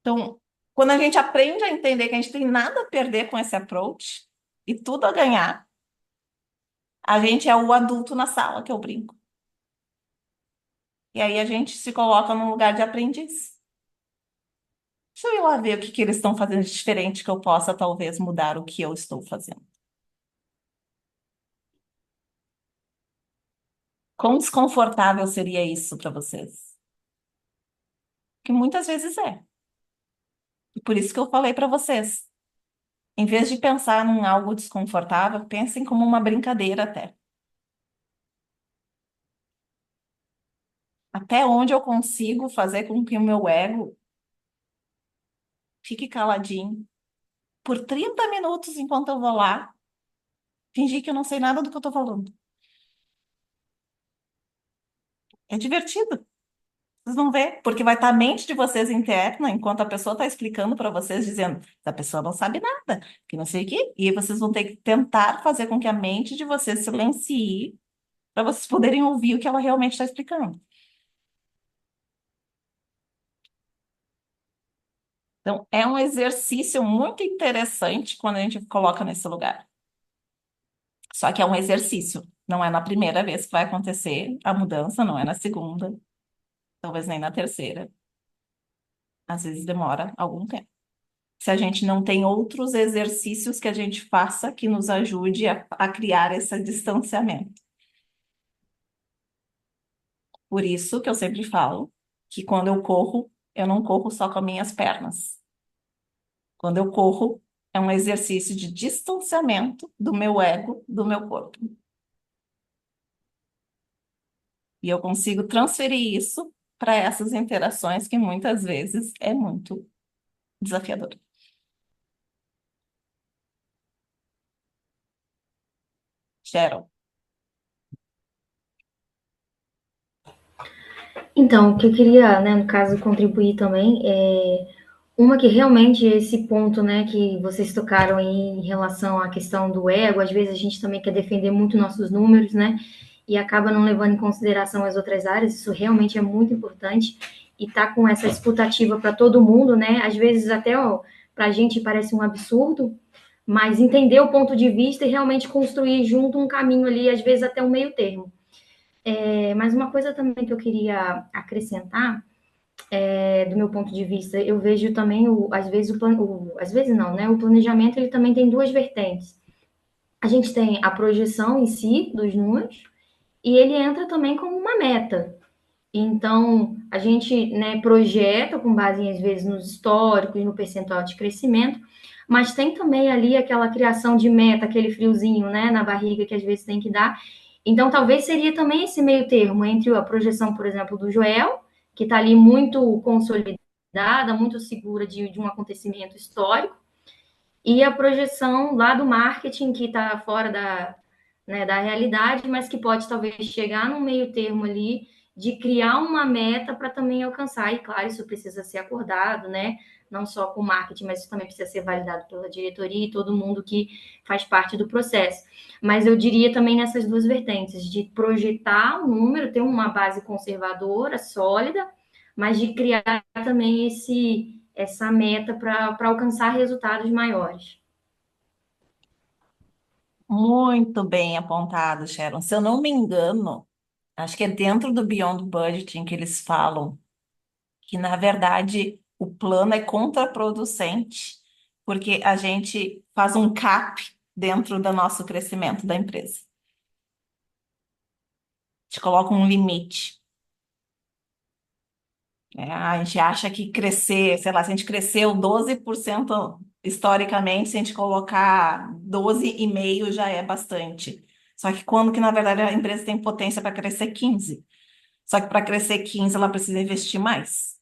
Então, quando a gente aprende a entender que a gente tem nada a perder com esse approach e tudo a ganhar, a gente é o adulto na sala, que eu brinco. E aí a gente se coloca num lugar de aprendiz. Deixa eu ir lá ver o que que eles estão fazendo de diferente que eu possa talvez mudar o que eu estou fazendo. Quão desconfortável seria isso para vocês? Que muitas vezes é. E por isso que eu falei para vocês. Em vez de pensar em algo desconfortável, pensem como uma brincadeira até. Até onde eu consigo fazer com que o meu ego fique caladinho por 30 minutos enquanto eu vou lá fingir que eu não sei nada do que eu tô falando. É divertido. Vocês vão ver, porque vai estar a mente de vocês interna enquanto a pessoa está explicando para vocês, dizendo, a pessoa não sabe nada, que não sei o quê, e aí vocês vão ter que tentar fazer com que a mente de vocês silencie para vocês poderem ouvir o que ela realmente está explicando. Então, é um exercício muito interessante quando a gente coloca nesse lugar. Só que é um exercício, não é na primeira vez que vai acontecer a mudança, não é na segunda, talvez nem na terceira. Às vezes demora algum tempo. Se a gente não tem outros exercícios que a gente faça que nos ajude a criar esse distanciamento. Por isso que eu sempre falo que quando eu corro, eu não corro só com as minhas pernas. Quando eu corro, é um exercício de distanciamento do meu ego, do meu corpo. E eu consigo transferir isso para essas interações que muitas vezes é muito desafiador. Cheryl. Então, o que eu queria, né, no caso, contribuir também é uma que realmente esse ponto, né, que vocês tocaram em relação à questão do ego, às vezes a gente também quer defender muito nossos números, né, e acaba não levando em consideração as outras áreas, isso realmente é muito importante, e tá com essa escutativa para todo mundo, né, às vezes até, para a gente parece um absurdo, mas entender o ponto de vista e realmente construir junto um caminho ali, às vezes até um meio termo. Mas uma coisa também que eu queria acrescentar, do meu ponto de vista, eu vejo também, às vezes, às vezes não, né? O planejamento ele também tem duas vertentes. A gente tem a projeção em si dos números e ele entra também como uma meta. Então, a gente, né, projeta com base, às vezes, nos históricos, no percentual de crescimento, mas tem também ali aquela criação de meta, aquele friozinho, né, na barriga que às vezes tem que dar. Então, talvez seria também esse meio termo entre a projeção, por exemplo, do Joel, que está ali muito consolidada, muito segura de um acontecimento histórico, e a projeção lá do marketing, que está fora né, da realidade, mas que pode talvez chegar num meio termo ali de criar uma meta para também alcançar. E claro, isso precisa ser acordado, né? Não só com o marketing, mas isso também precisa ser validado pela diretoria e todo mundo que faz parte do processo. Mas eu diria também nessas duas vertentes, de projetar um número, ter uma base conservadora, sólida, mas de criar também essa meta para alcançar resultados maiores. Muito bem apontado, Sharon. Se eu não me engano, acho que é dentro do Beyond Budgeting que eles falam que, na verdade, o plano é contraproducente, porque a gente faz um cap dentro do nosso crescimento da empresa. gente coloca um limite. A gente acha que crescer, sei lá, se a gente cresceu 12% historicamente, se a gente colocar 12,5% já é bastante. Só que quando que, na verdade, a empresa tem potência para crescer 15%. Só que para crescer 15%, ela precisa investir mais.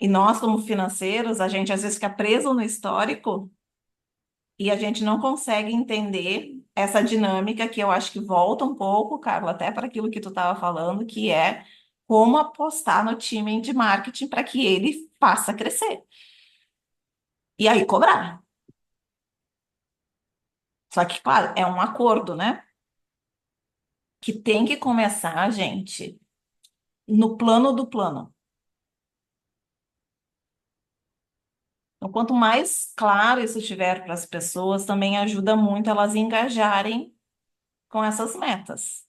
E nós, como financeiros, a gente às vezes fica preso no histórico e a gente não consegue entender essa dinâmica que eu acho que volta um pouco, Carla, até para aquilo que tu estava falando, que é como apostar no time de marketing para que ele faça crescer. E aí cobrar. Só que, claro, é um acordo, né? Que tem que começar, gente, no plano do plano. Então, quanto mais claro isso estiver para as pessoas, também ajuda muito elas engajarem com essas metas.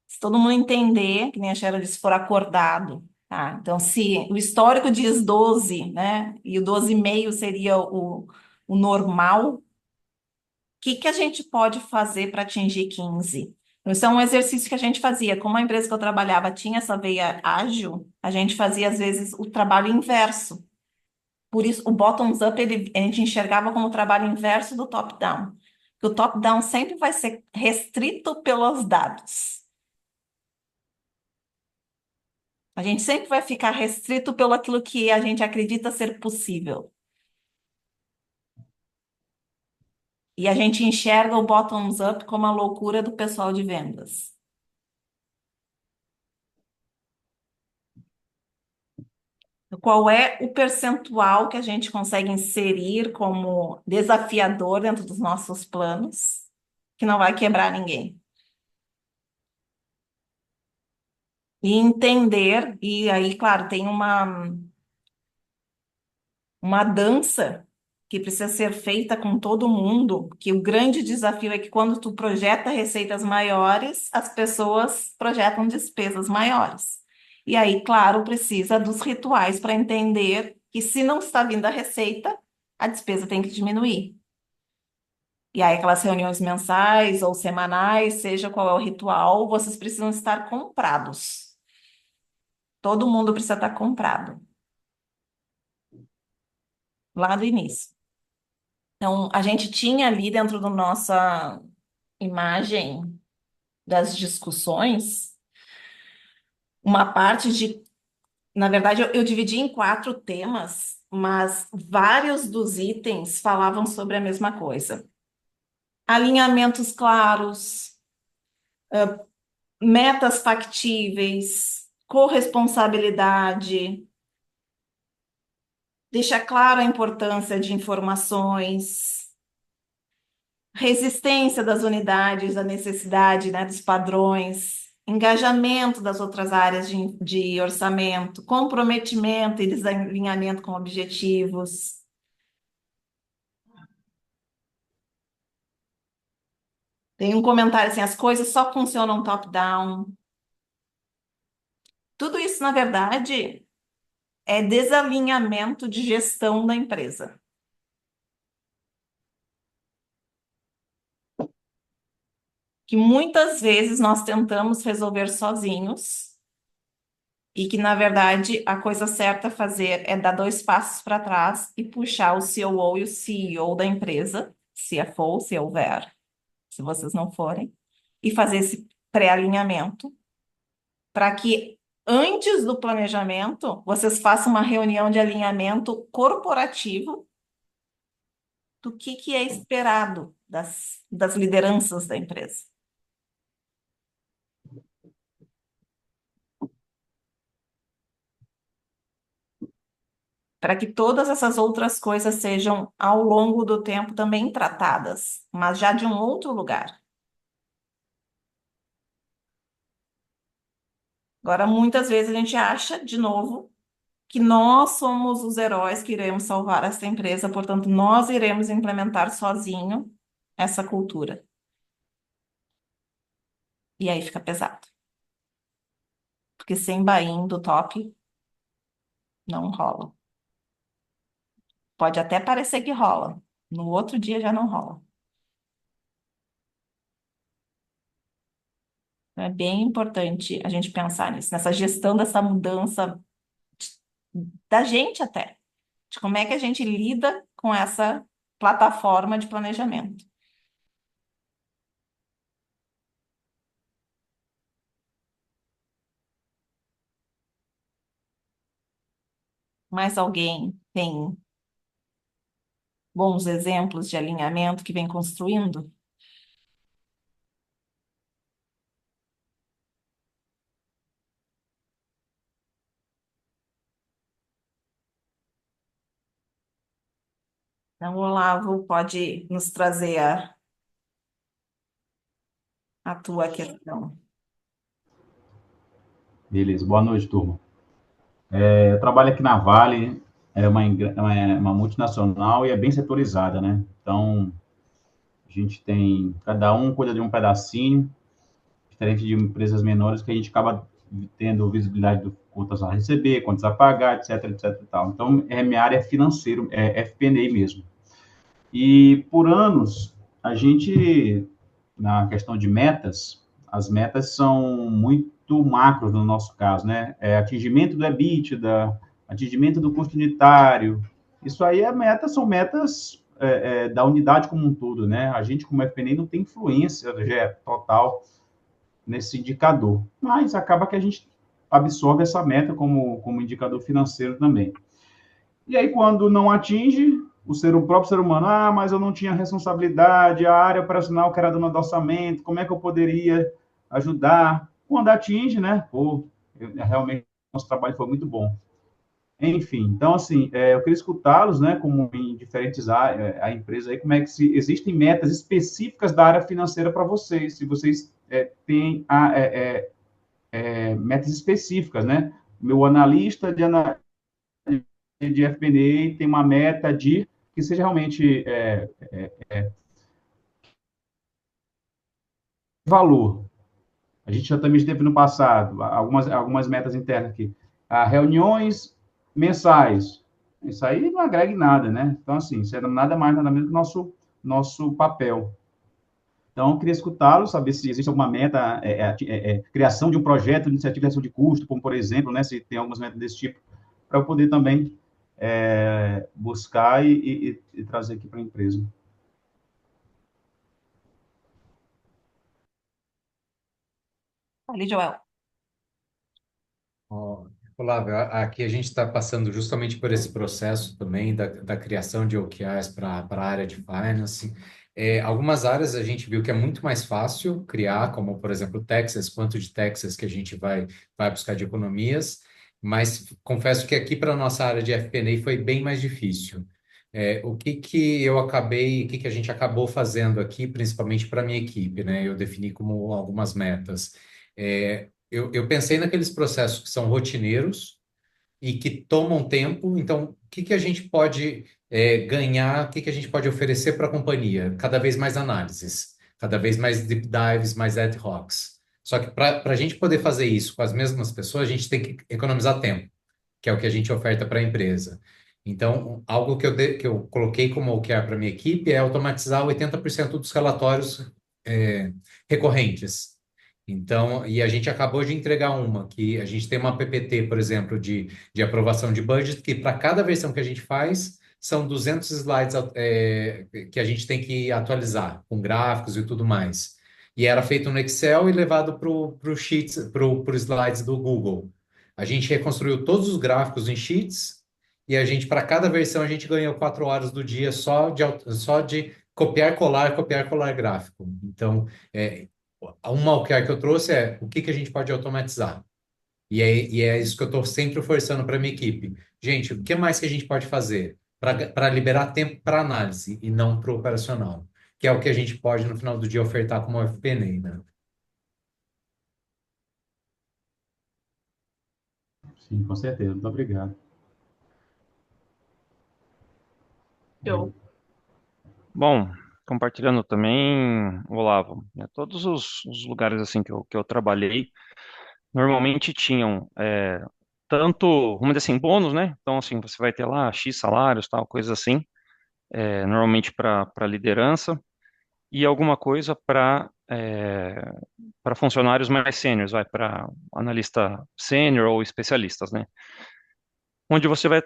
Se todo mundo entender, que nem a Sheryl disse, for acordado, tá? Então, se o histórico diz 12, né? E o 12,5 seria o normal, o que que a gente pode fazer para atingir 15? Isso é um exercício que a gente fazia. Como a empresa que eu trabalhava tinha essa veia ágil, a gente fazia, às vezes, o trabalho inverso. Por isso, o bottoms-up, a gente enxergava como o trabalho inverso do top-down. Que o top-down sempre vai ser restrito pelos dados. A gente sempre vai ficar restrito pelo aquilo que a gente acredita ser possível. E a gente enxerga o bottoms-up como a loucura do pessoal de vendas. Qual é o percentual que a gente consegue inserir como desafiador dentro dos nossos planos, que não vai quebrar ninguém? E entender, e aí, claro, tem uma dança que precisa ser feita com todo mundo, que o grande desafio é que quando tu projeta receitas maiores, as pessoas projetam despesas maiores. E aí, claro, precisa dos rituais para entender que se não está vindo a receita, a despesa tem que diminuir. E aí, aquelas reuniões mensais ou semanais, seja qual é o ritual, vocês precisam estar comprados. Todo mundo precisa estar comprado lá do início. Então, a gente tinha ali dentro da nossa imagem das discussões uma parte de, na verdade, eu dividi em 4 temas, mas vários dos itens falavam sobre a mesma coisa. Alinhamentos claros, metas factíveis, corresponsabilidade, deixar claro a importância de informações, resistência das unidades à necessidade, né, dos padrões, engajamento das outras áreas de orçamento, comprometimento e desalinhamento com objetivos. Tem um comentário assim, as coisas só funcionam top-down. Tudo isso, na verdade, é desalinhamento de gestão da empresa. Que muitas vezes nós tentamos resolver sozinhos e que, na verdade, a coisa certa a fazer é dar 2 passos para trás e puxar o COO e o CEO da empresa, se for, se houver, se vocês não forem, e fazer esse pré-alinhamento para que antes do planejamento vocês façam uma reunião de alinhamento corporativo do que é esperado das lideranças da empresa. Para que todas essas outras coisas sejam, ao longo do tempo, também tratadas, mas já de um outro lugar. Agora, muitas vezes a gente acha, de novo, que nós somos os heróis que iremos salvar essa empresa, portanto, nós iremos implementar sozinho essa cultura. E aí fica pesado. Porque sem buy-in do top, não rola. Pode até parecer que rola. No outro dia já não rola. É bem importante a gente pensar nisso, nessa gestão dessa mudança da gente até, de como é que a gente lida com essa plataforma de planejamento. Mais alguém tem bons exemplos de alinhamento que vem construindo? Então, o Olavo pode nos trazer a tua questão. Beleza, boa noite, turma. Eu trabalho aqui na Vale, é uma multinacional e é bem setorizada, né? Então, a gente tem, cada um cuida de um pedacinho, diferente de empresas menores que a gente acaba tendo visibilidade de contas a receber, contas a pagar, etc, etc e tal. Então, minha área é financeiro, é FP&A mesmo. E por anos, a gente, na questão de metas, as metas são muito macros no nosso caso, né? Atingimento do EBITDA, atingimento do custo unitário. Isso aí são metas da unidade como um todo, né? A gente, como FP&A, não tem influência total nesse indicador, mas acaba que a gente absorve essa meta como indicador financeiro também. E aí, quando não atinge, o próprio ser humano, mas eu não tinha responsabilidade, a área operacional que era dona do orçamento, como é que eu poderia ajudar? Quando atinge, né? Realmente, nosso trabalho foi muito bom. Enfim, então, assim, eu queria escutá-los, né, como em diferentes áreas, a empresa aí, como é que existem metas específicas da área financeira para vocês, se vocês têm metas específicas, né? Meu analista de FP&A tem uma meta de que seja realmente valor. A gente já também teve no passado algumas metas internas aqui. Reuniões mensais. Isso aí não agrega em nada, né? Então, assim, isso é nada mais, nada menos que nosso papel. Então, eu queria escutá-lo, saber se existe alguma meta, criação de um projeto de iniciativa de redução de custo, como, por exemplo, né, se tem algumas metas desse tipo, para eu poder também buscar e trazer aqui para a empresa. Ali, Joel. Olá, aqui a gente está passando justamente por esse processo também da criação de OKRs para a área de finance. Algumas áreas a gente viu que é muito mais fácil criar, como, por exemplo, Texas, quanto de Texas que a gente vai buscar de economias, mas confesso que aqui para a nossa área de FP&A foi bem mais difícil. O que que a gente acabou fazendo aqui, principalmente para a minha equipe, né? Eu defini como algumas metas. Eu pensei naqueles processos que são rotineiros e que tomam tempo. Então, o que que a gente pode ganhar, o que que a gente pode oferecer para a companhia? Cada vez mais análises, cada vez mais deep dives, mais ad hocs. Só que para a gente poder fazer isso com as mesmas pessoas, a gente tem que economizar tempo, que é o que a gente oferta para a empresa. Então, algo que eu coloquei como OKR para a minha equipe é automatizar 80% dos relatórios recorrentes. Então, e a gente acabou de entregar que a gente tem uma PPT, por exemplo, de aprovação de budget, que para cada versão que a gente faz, são 200 slides que a gente tem que atualizar, com gráficos e tudo mais. E era feito no Excel e levado para o Sheets, para o slides do Google. A gente reconstruiu todos os gráficos em Sheets e para cada versão, a gente ganhou 4 horas do dia só de copiar, colar gráfico. Então, uma OKR que eu trouxe é o que que a gente pode automatizar. E é isso que eu estou sempre forçando para a minha equipe. Gente, o que mais que a gente pode fazer para liberar tempo para análise e não para o operacional? Que é o que a gente pode, no final do dia, ofertar como FP&A, né? Sim, com certeza. Muito obrigado. Eu. Bom, compartilhando também, Olavo, né, todos os lugares assim que eu trabalhei, normalmente tinham tanto, vamos dizer assim, bônus, né? Então, assim, você vai ter lá X salários, tal, coisas assim, normalmente para liderança, e alguma coisa para funcionários mais sêniores, vai para analista sênior ou especialistas, né? Onde você vai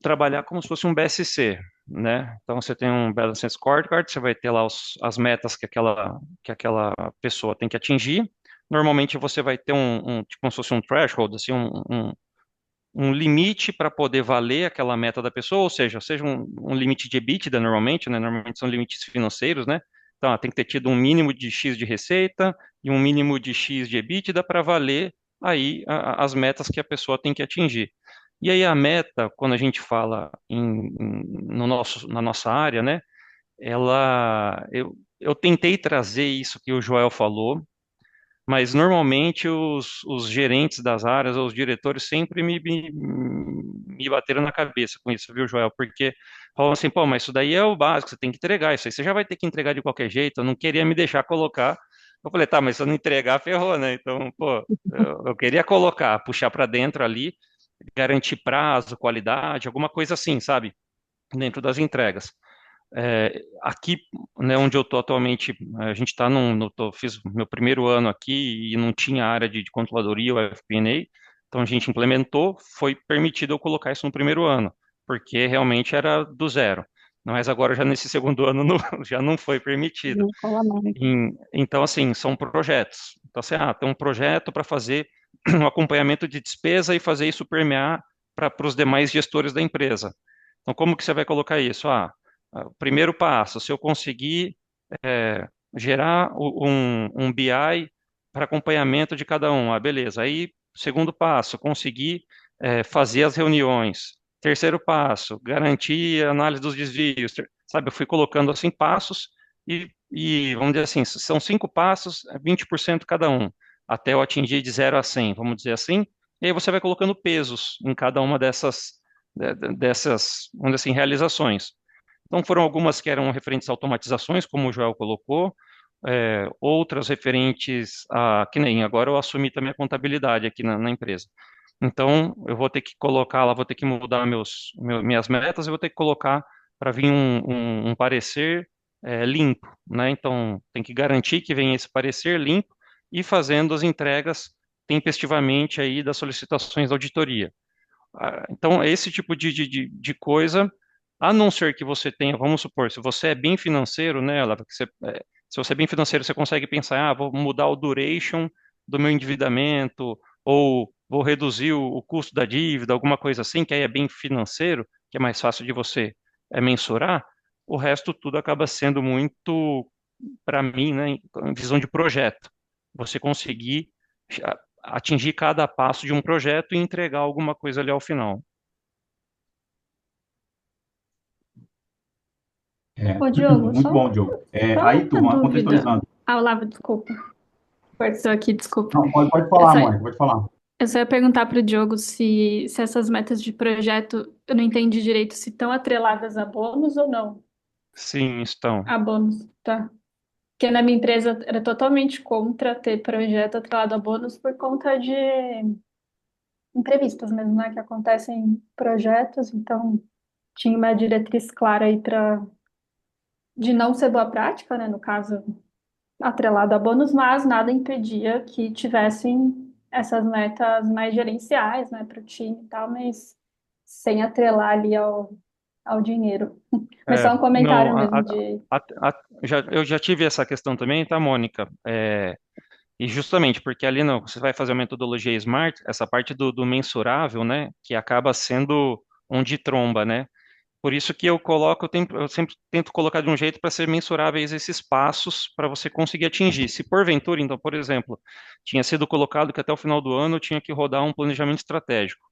trabalhar como se fosse um BSC, né? Então você tem um Balance Scorecard, você vai ter lá as metas que aquela pessoa tem que atingir. Normalmente você vai ter tipo como se fosse um threshold, assim, um limite para poder valer aquela meta da pessoa, ou seja um limite de EBITDA normalmente, né? Normalmente são limites financeiros, né? Então, tem que ter tido um mínimo de X de receita e um mínimo de X de EBITDA para valer aí as metas que a pessoa tem que atingir. E aí a meta, quando a gente fala no na nossa área, né? Eu tentei trazer isso que o Joel falou, mas normalmente os gerentes das áreas, ou os diretores, sempre me bateram na cabeça com isso, viu, Joel? Porque falam assim, pô, mas isso daí é o básico, você tem que entregar isso aí, você já vai ter que entregar de qualquer jeito, eu não queria me deixar colocar. Eu falei, tá, mas se eu não entregar, ferrou, né? Então, pô, eu queria colocar, puxar para dentro ali, garantir prazo, qualidade, alguma coisa assim, sabe? Dentro das entregas. Aqui, né, onde eu estou atualmente, a gente está fiz meu primeiro ano aqui e não tinha área de controladoria ou FP&A, então a gente implementou, foi permitido eu colocar isso no primeiro ano, porque realmente era do zero. Mas agora já nesse segundo ano já não foi permitido. Não cola mais. Então, assim, são projetos. Então, assim, tem um projeto para fazer um acompanhamento de despesa e fazer isso permear para os demais gestores da empresa. Então, como que você vai colocar isso? O primeiro passo, se eu conseguir gerar um BI para acompanhamento de cada um, beleza. Aí, segundo passo, conseguir fazer as reuniões. Terceiro passo, garantir a análise dos desvios. Sabe, eu fui colocando assim passos e vamos dizer assim, são 5 passos, 20% cada um, até eu atingir de 0 a 100, vamos dizer assim. E aí você vai colocando pesos em cada uma dessas, vamos dizer assim, realizações. Então, foram algumas que eram referentes a automatizações, como o Joel colocou, outras referentes que nem agora eu assumi também a contabilidade aqui na empresa. Então, eu vou ter que colocar lá, vou ter que mudar minhas metas, eu vou ter que colocar para vir um parecer limpo, né? Então, tem que garantir que venha esse parecer limpo e fazendo as entregas tempestivamente aí das solicitações da auditoria. Então, esse tipo de coisa, a não ser que você tenha, vamos supor, se você é bem financeiro, né, Ela, se você é bem financeiro, você consegue pensar, vou mudar o duration do meu endividamento, ou vou reduzir o custo da dívida, alguma coisa assim, que aí é bem financeiro, que é mais fácil de você mensurar, o resto tudo acaba sendo muito, para mim, né, em visão de projeto. Você conseguir atingir cada passo de um projeto e entregar alguma coisa ali ao final. Ô, Diogo, Muito só, bom, Diogo. só Aí, uma turma, dúvida. contextualizando. Olavo, desculpa. Cortou aqui, desculpa. Não, pode Eu falar, só, Mônica, pode falar. eu só ia perguntar para o Diogo se essas metas de projeto, eu não entendi direito, se estão atreladas a bônus ou não. Sim, estão. A bônus, tá. Porque na minha empresa era totalmente contra ter projeto atrelado a bônus por conta de imprevistos mesmo, né? Que acontecem em projetos, então tinha uma diretriz clara aí para de não ser boa prática, né? No caso, atrelado a bônus, mas nada impedia que tivessem essas metas mais gerenciais, né, para o time e tal, mas sem atrelar ali ao dinheiro. Mas só um comentário Não, mesmo de. eu já tive essa questão também, tá, Mônica? E justamente porque ali não, você vai fazer a metodologia SMART, essa parte do mensurável, né, que acaba sendo onde tromba, né? Por isso que eu sempre tento colocar de um jeito para ser mensuráveis esses passos para você conseguir atingir. Se porventura, então, por exemplo, tinha sido colocado que até o final do ano eu tinha que rodar um planejamento estratégico.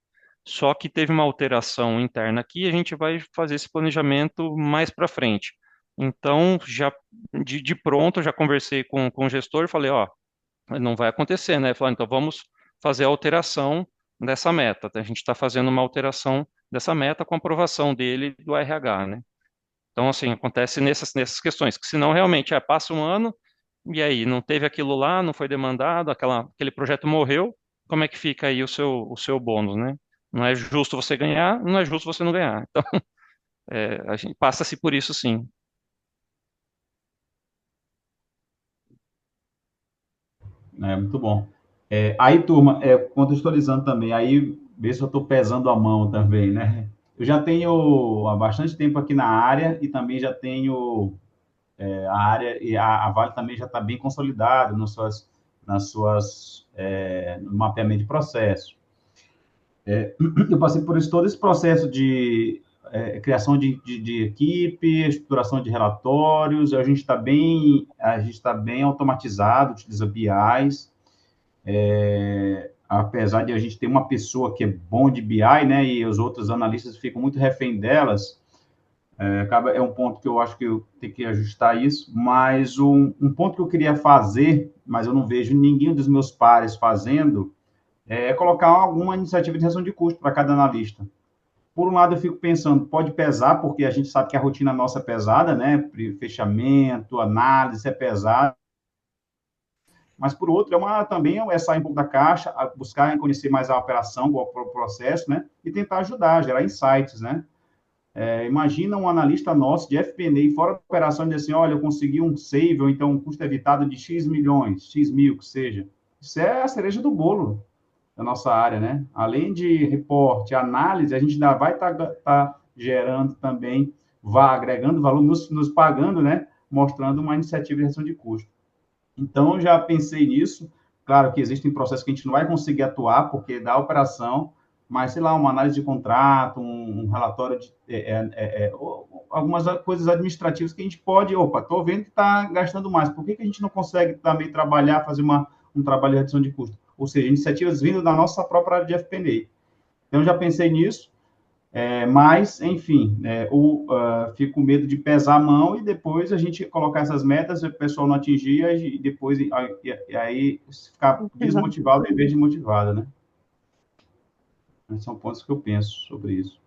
Só que teve uma alteração interna aqui, e a gente vai fazer esse planejamento mais para frente. Então, já de pronto, eu já conversei com o gestor e falei, ó, não vai acontecer, né? Ele falou, então vamos fazer a alteração dessa meta. A gente está fazendo uma alteração dessa meta com a aprovação dele do RH, né? Então, assim, acontece nessas questões, que senão realmente passa um ano e aí não teve aquilo lá, não foi demandado, aquele projeto morreu, como é que fica aí o seu bônus, né? Não é justo você ganhar, não é justo você não ganhar. Então, a gente passa-se por isso, sim. É muito bom. Aí, turma, contextualizando também, aí ver se eu estou pesando a mão também, né? Eu já tenho há bastante tempo aqui na área e também já tenho a área e a Vale também já está bem consolidada no mapeamento de processo. Eu passei por isso, todo esse processo de criação de equipe, estruturação de relatórios, a gente está bem automatizado, utiliza BIs, apesar de a gente ter uma pessoa que é bom de BI, né, e os outros analistas ficam muito refém delas, é um ponto que eu acho que eu tenho que ajustar isso, mas um ponto que eu queria fazer, mas eu não vejo ninguém dos meus pares fazendo, colocar alguma iniciativa de redução de custo para cada analista. Por um lado, eu fico pensando, pode pesar, porque a gente sabe que a rotina nossa é pesada, né? Fechamento, análise é pesado, mas por outro, também é sair um pouco da caixa, buscar conhecer mais a operação, o processo, né? E tentar ajudar, gerar insights, né? Imagina um analista nosso de FP&A fora da operação e dizer assim, olha, eu consegui um save, ou então um custo evitado de X milhões, X mil, que seja. Isso é a cereja do bolo da nossa área, né? Além de reporte, análise, a gente ainda vai estar gerando também, agregando valor, nos pagando, né? Mostrando uma iniciativa de redução de custo. Então, eu já pensei nisso. Claro que existem processos que a gente não vai conseguir atuar, porque da operação, mas, sei lá, uma análise de contrato, um relatório algumas coisas administrativas que a gente pode, estou vendo que está gastando mais, por que a gente não consegue também trabalhar, fazer um trabalho de redução de custo? Ou seja, iniciativas vindo da nossa própria área de FP&A. Então, já pensei nisso, mas, enfim, fico com medo de pesar a mão e depois a gente colocar essas metas, o pessoal não atingir e depois aí ficar desmotivado em vez de motivado, né? São pontos que eu penso sobre isso.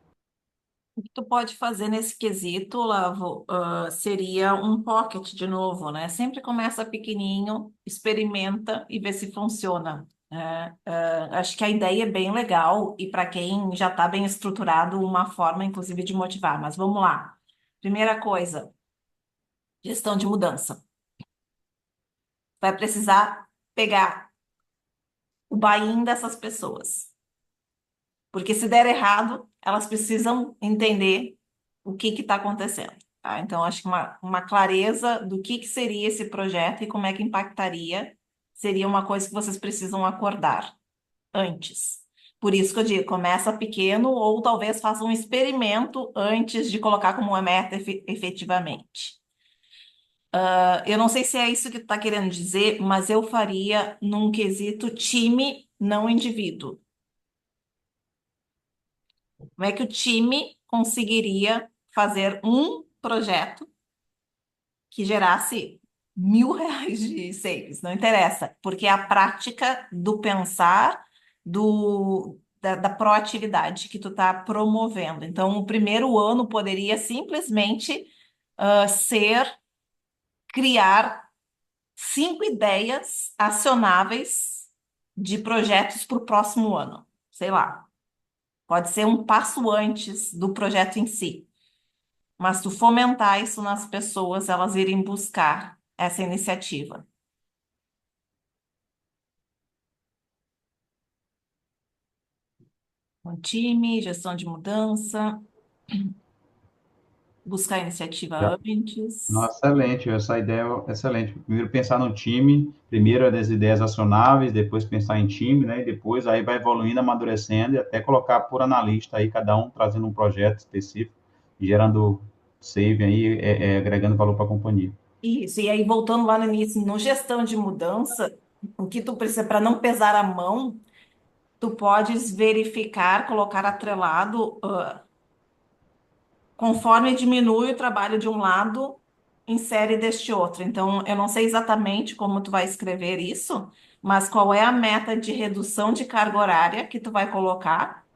O que tu pode fazer nesse quesito, Lavo, seria um pocket de novo, né? Sempre começa pequenininho, experimenta e vê se funciona. Acho que a ideia é bem legal e para quem já está bem estruturado, uma forma, inclusive, de motivar. Mas vamos lá. Primeira coisa, gestão de mudança. Vai precisar pegar o buy-in dessas pessoas. Porque se der errado, elas precisam entender o que está acontecendo. Tá? Então, acho que uma clareza do que seria esse projeto e como é que impactaria seria uma coisa que vocês precisam acordar antes. Por isso que eu digo, começa pequeno ou talvez faça um experimento antes de colocar como uma meta efetivamente. Eu não sei se é isso que tu está querendo dizer, mas eu faria num quesito time, não indivíduo. Como é que o time conseguiria fazer um projeto que gerasse R$ 1.000 de saves? Não interessa, porque é a prática do pensar, da proatividade que tu está promovendo. Então, o primeiro ano poderia simplesmente ser criar 5 ideias acionáveis de projetos para o próximo ano. Sei lá. Pode ser um passo antes do projeto em si. Mas tu fomentar isso nas pessoas, elas irem buscar essa iniciativa. Um time, gestão de mudança, buscar a iniciativa antes. Nossa, excelente, essa ideia é excelente. Primeiro pensar no time, primeiro das ideias acionáveis, depois pensar em time, né? E depois aí vai evoluindo, amadurecendo e até colocar por analista aí, cada um trazendo um projeto específico e gerando save aí, agregando valor para a companhia. Isso, e aí voltando lá no início, no gestão de mudança, o que tu precisa para não pesar a mão, tu podes verificar, colocar atrelado, conforme diminui o trabalho de um lado, insere deste outro. Então, eu não sei exatamente como tu vai escrever isso, mas qual é a meta de redução de carga horária que tu vai colocar,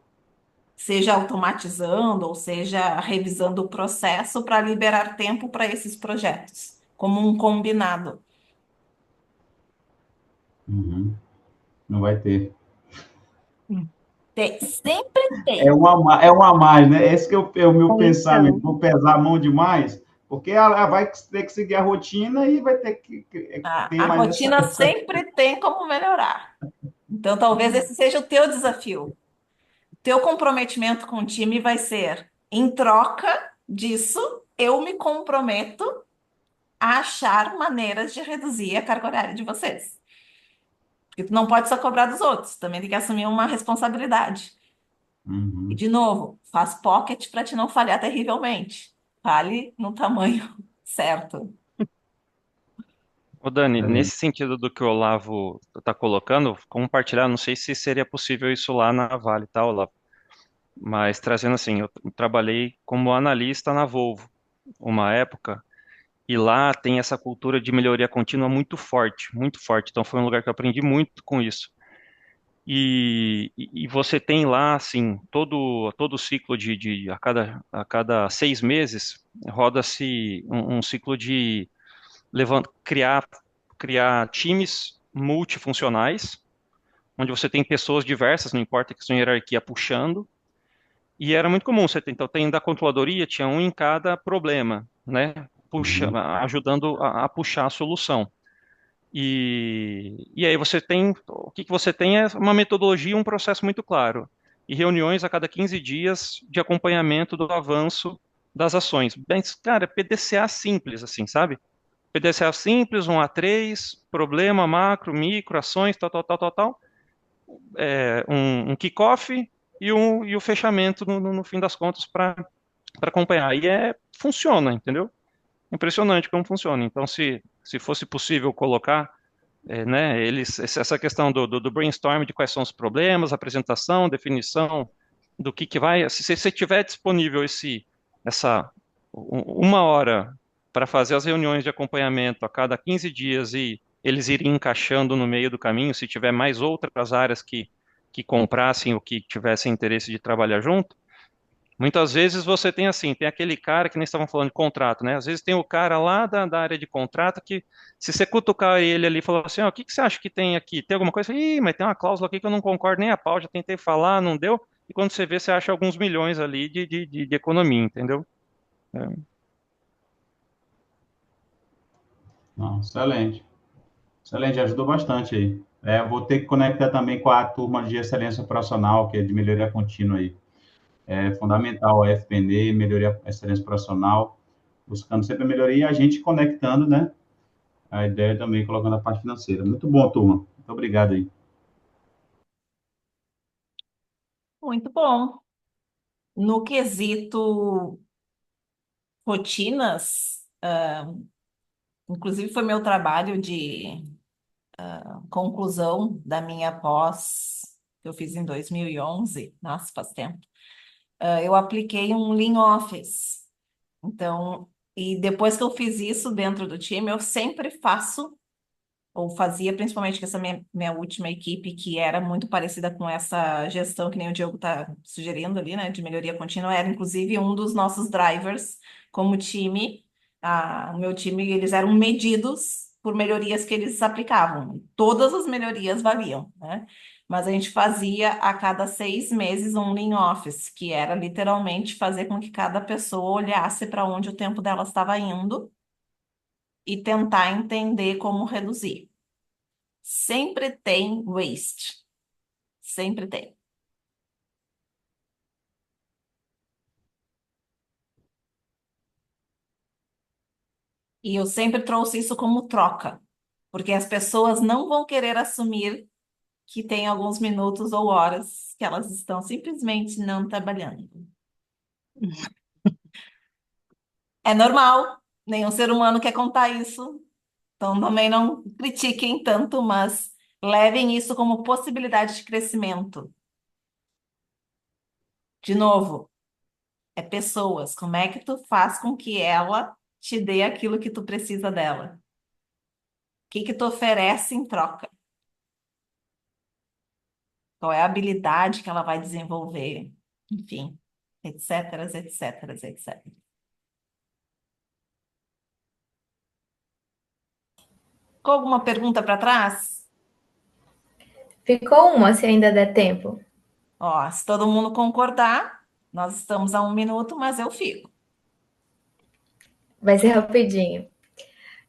seja automatizando ou seja revisando o processo para liberar tempo para esses projetos, como um combinado. Uhum. Não vai ter. Sempre tem. É uma a mais, né? Esse que é o meu pensamento. Vou pesar a mão demais, Porque ela vai ter que seguir a rotina e vai ter que ter A mais rotina sempre tem como melhorar. Então, talvez esse seja o teu desafio. Teu comprometimento com o time vai ser, em troca disso, eu me comprometo a achar maneiras de reduzir a carga horária de vocês. Porque tu não pode só cobrar dos outros, também tem que assumir uma responsabilidade. E, de novo, faz pocket para te não falhar terrivelmente. Fale no tamanho certo. Ô Dani, Excelente. nesse sentido do que o Olavo está colocando, compartilhar, não sei se seria possível isso lá na Vale, tá, Olavo? Mas trazendo assim, eu trabalhei como analista na Volvo uma época, e lá tem essa cultura de melhoria contínua muito forte, muito forte. Então foi um lugar que eu aprendi muito com isso. E você tem lá, assim, todo o ciclo a cada 6 meses, roda-se um ciclo de criar times multifuncionais, onde você tem pessoas diversas, não importa que sua hierarquia puxando, e era muito comum, então tem da controladoria, tinha um em cada problema, né? Ajudando a puxar a solução. E aí o que você tem é uma metodologia, um processo muito claro. E reuniões a cada 15 dias de acompanhamento do avanço das ações. Bem, cara, PDCA simples, assim, sabe? PDCA simples, um A3, problema, macro, micro, ações, tal, tal, tal, tal, tal. Um kickoff e o fechamento no fim das contas para acompanhar. Funciona, entendeu? Impressionante como funciona. Então, se fosse possível colocar, né, essa questão do brainstorm de quais são os problemas, apresentação, definição do que vai. Se você tiver disponível uma hora para fazer as reuniões de acompanhamento a cada 15 dias e eles irem encaixando no meio do caminho, se tiver mais outras áreas que comprassem ou que tivessem interesse de trabalhar junto. Muitas vezes você tem assim, tem aquele cara que nem estavam falando de contrato, né? Às vezes tem o cara lá da área de contrato que, se você cutucar ele ali e falar assim, ó, o que que você acha que tem aqui? Tem alguma coisa? Ih, mas tem uma cláusula aqui que eu não concordo nem a pau, já tentei falar, não deu. E quando você vê, você acha alguns milhões ali de economia, entendeu? É. Não, excelente. Excelente, ajudou bastante aí. Vou ter que conectar também com a turma de excelência operacional, que é de melhoria contínua aí. É fundamental a FP&D, melhoria, excelência profissional, buscando sempre a melhoria e a gente conectando, né? A ideia também colocando a parte financeira. Muito bom, turma. Muito obrigado aí. Muito bom. No quesito rotinas, inclusive foi meu trabalho de conclusão da minha pós, que eu fiz em 2011, nossa, faz tempo. Eu apliquei um Lean Office. Então, e depois que eu fiz isso dentro do time, eu sempre faço, ou fazia, principalmente com essa minha última equipe, que era muito parecida com essa gestão que nem o Diogo está sugerindo ali, né, de melhoria contínua, era inclusive um dos nossos drivers como time. O meu time, eles eram medidos por melhorias que eles aplicavam. Todas as melhorias valiam, né? Mas a gente fazia a cada 6 meses um Lean Office, que era literalmente fazer com que cada pessoa olhasse para onde o tempo dela estava indo e tentar entender como reduzir. Sempre tem waste. Sempre tem. E eu sempre trouxe isso como troca, porque as pessoas não vão querer assumir que tem alguns minutos ou horas que elas estão simplesmente não trabalhando. É normal, nenhum ser humano quer contar isso, então também não critiquem tanto, mas levem isso como possibilidade de crescimento. De novo, é pessoas. Como é que tu faz com que ela te dê aquilo que tu precisa dela? O que que tu oferece em troca? Qual é a habilidade que ela vai desenvolver? Enfim, etc, etc, etc. Ficou alguma pergunta para trás? Ficou uma, se ainda der tempo. Ó, se todo mundo concordar, nós estamos a 1 minuto, mas eu fico. Vai ser rapidinho.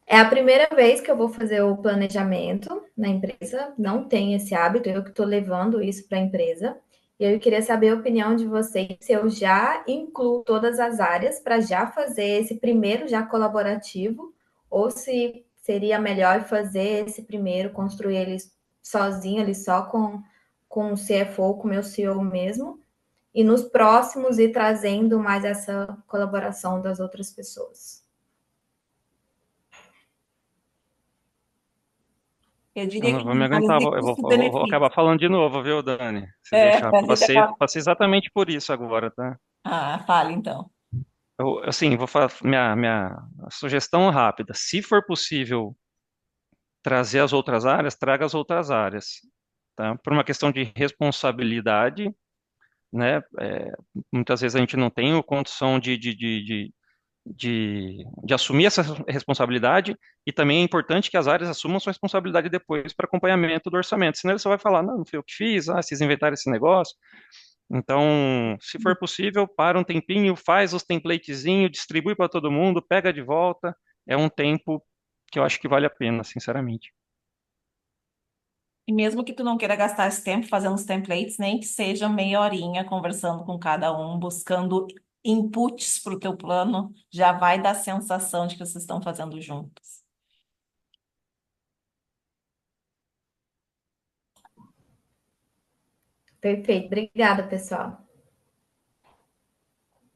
É a primeira vez que eu vou fazer o planejamento na empresa, não tenho esse hábito, eu que estou levando isso para a empresa. E eu queria saber a opinião de vocês, se eu já incluo todas as áreas para já fazer esse primeiro já colaborativo, ou se seria melhor fazer esse primeiro, construir ele sozinho, ali só com o CFO, com o meu CEO mesmo, e nos próximos ir trazendo mais essa colaboração das outras pessoas. Eu Eu diria não que vou uma me aguentar, análise vou acabar custo-benefício. falando de novo, viu, Dani? Se É, deixar, porque para passei exatamente por isso agora, tá? fale então. Assim, vou falar minha sugestão rápida. Se for possível trazer as outras áreas, traga as outras áreas, tá? Por uma questão de responsabilidade, né? Muitas vezes a gente não tem a condição de assumir essa responsabilidade e também é importante que as áreas assumam sua responsabilidade depois para acompanhamento do orçamento. Senão ele só vai falar, não fui eu que fiz, vocês inventaram esse negócio. Então, se for possível, para um tempinho, faz os templatezinhos, distribui para todo mundo, pega de volta. É um tempo que eu acho que vale a pena, sinceramente. E mesmo que tu não queira gastar esse tempo fazendo os templates, nem que seja meia horinha conversando com cada um, buscando inputs para o teu plano, já vai dar a sensação de que vocês estão fazendo juntos. Perfeito, obrigada, pessoal.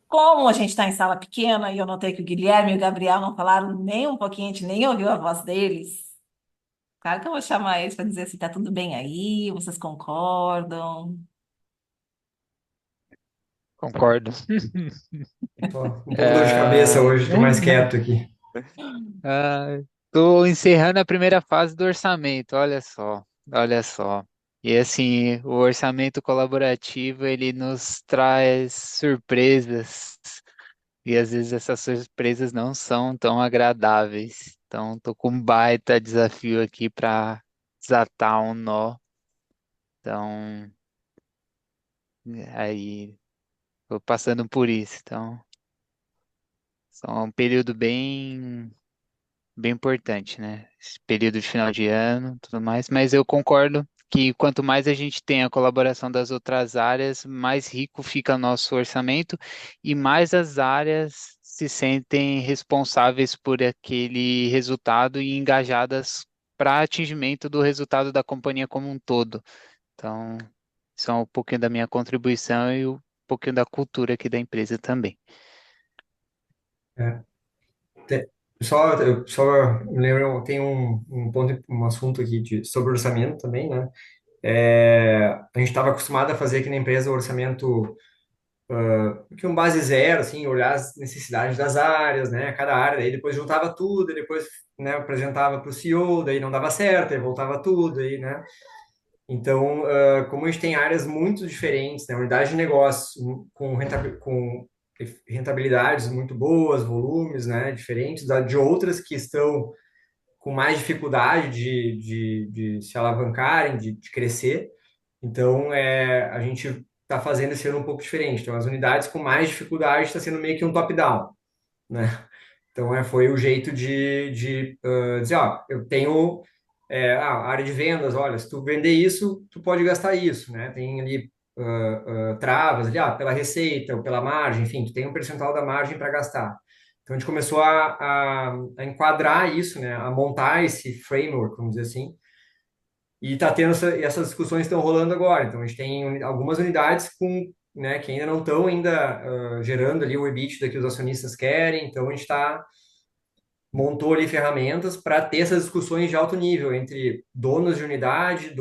Como a gente está em sala pequena e eu notei que o Guilherme e o Gabriel não falaram nem um pouquinho, a gente nem ouviu a voz deles. Claro que eu vou chamar eles para dizer se tá tudo bem aí, vocês concordam. Concordo. Tô um pouco dor de cabeça hoje, tô mais quieto aqui. Estou encerrando a primeira fase do orçamento, olha só, olha só. E assim, o orçamento colaborativo, ele nos traz surpresas, e às vezes essas surpresas não são tão agradáveis. Então, estou com um baita desafio aqui para desatar um nó. Então, aí, estou passando por isso. Então, é um período bem importante, né? Esse período de final de ano, tudo mais, mas eu concordo que quanto mais a gente tem a colaboração das outras áreas, mais rico fica nosso orçamento e mais as áreas se sentem responsáveis por aquele resultado e engajadas para atingimento do resultado da companhia como um todo. Então, isso é um pouquinho da minha contribuição e um pouquinho da cultura aqui da empresa também. É. Te- eu só me lembro, tem um ponto, um assunto aqui sobre orçamento também, né? A gente estava acostumado a fazer aqui na empresa o orçamento que um base zero, assim, olhar as necessidades das áreas, né? Cada área, daí depois juntava tudo, e depois, né, apresentava para o CEO, daí não dava certo, aí voltava tudo, aí, né? Então, como a gente tem áreas muito diferentes, né? Unidade de negócio com rentabilidades muito boas, volumes, né? Diferentes de outras que estão com mais dificuldade de se alavancarem, de crescer. Então, a gente está fazendo esse ano um pouco diferente. Então, as unidades com mais dificuldade está sendo meio que um top-down, né? Então, foi o jeito de dizer, ó, eu tenho a área de vendas, olha, se tu vender isso, tu pode gastar isso, né? Tem ali travas ali, pela receita ou pela margem, enfim, tu tem um percentual da margem para gastar. Então, a gente começou a enquadrar isso, né? A montar esse framework, vamos dizer assim, e tá tendo essas discussões estão rolando agora. Então, a gente tem algumas unidades né, que ainda não estão ainda gerando ali o EBITDA que os acionistas querem. Então, a gente montou ali ferramentas para ter essas discussões de alto nível entre donos de unidade,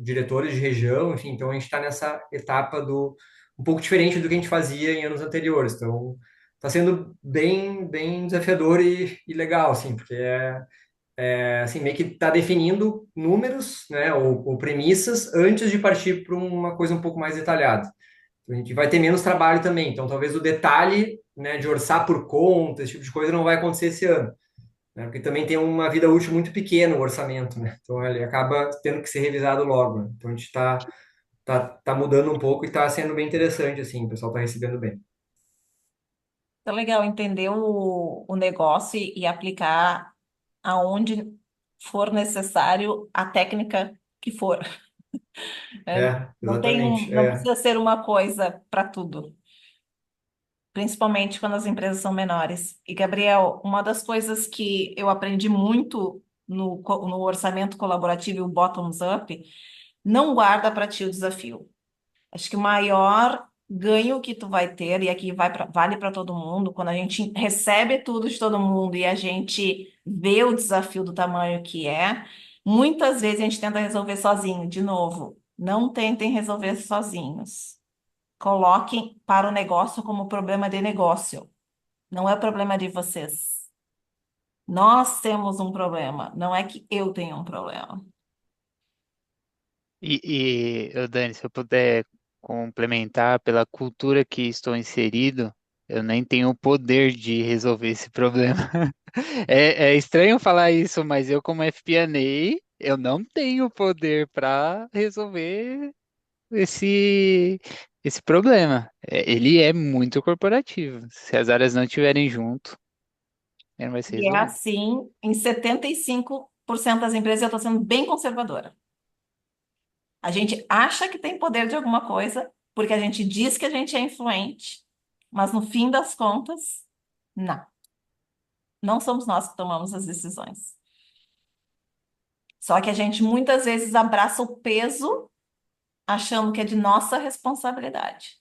diretores de região, enfim. Então, a gente está nessa etapa um pouco diferente do que a gente fazia em anos anteriores. Então, está sendo bem desafiador e legal, assim, porque assim, meio que está definindo números, né, ou premissas antes de partir para uma coisa um pouco mais detalhada. Então, a gente vai ter menos trabalho também. Então, talvez o detalhe, né, de orçar por conta, esse tipo de coisa, não vai acontecer esse ano, né, porque também tem uma vida útil muito pequena o orçamento, né? Então, ele acaba tendo que ser revisado logo, né? Então, a gente tá mudando um pouco e está sendo bem interessante, assim, o pessoal está recebendo bem. É legal entender o negócio e aplicar aonde for necessário a técnica que for. É, não tem Exatamente. não precisa ser uma coisa para tudo, principalmente quando as empresas são menores. E, Gabriel, uma das coisas que eu aprendi muito no orçamento colaborativo e o bottoms up, não guarda para ti o desafio. Acho que o maior ganho que tu vai ter, e aqui vale para todo mundo, quando a gente recebe tudo de todo mundo e a gente vê o desafio do tamanho que é, muitas vezes a gente tenta resolver sozinho. De novo, não tentem resolver sozinhos. Coloquem para o negócio como problema de negócio. Não é problema de vocês. Nós temos um problema, não é que eu tenho um problema. Dani, se eu puder complementar, pela cultura que estou inserido, eu nem tenho o poder de resolver esse problema. É estranho falar isso, mas eu, como FP&A, eu não tenho poder para resolver esse, esse problema. Ele é muito corporativo. Se as áreas não estiverem junto, ele não vai ser E é resolvido. assim em 75% das empresas, eu estou sendo bem conservadora. A gente acha que tem poder de alguma coisa, porque a gente diz que a gente é influente, mas no fim das contas, não. Não somos nós que tomamos as decisões. Só que a gente muitas vezes abraça o peso achando que é de nossa responsabilidade.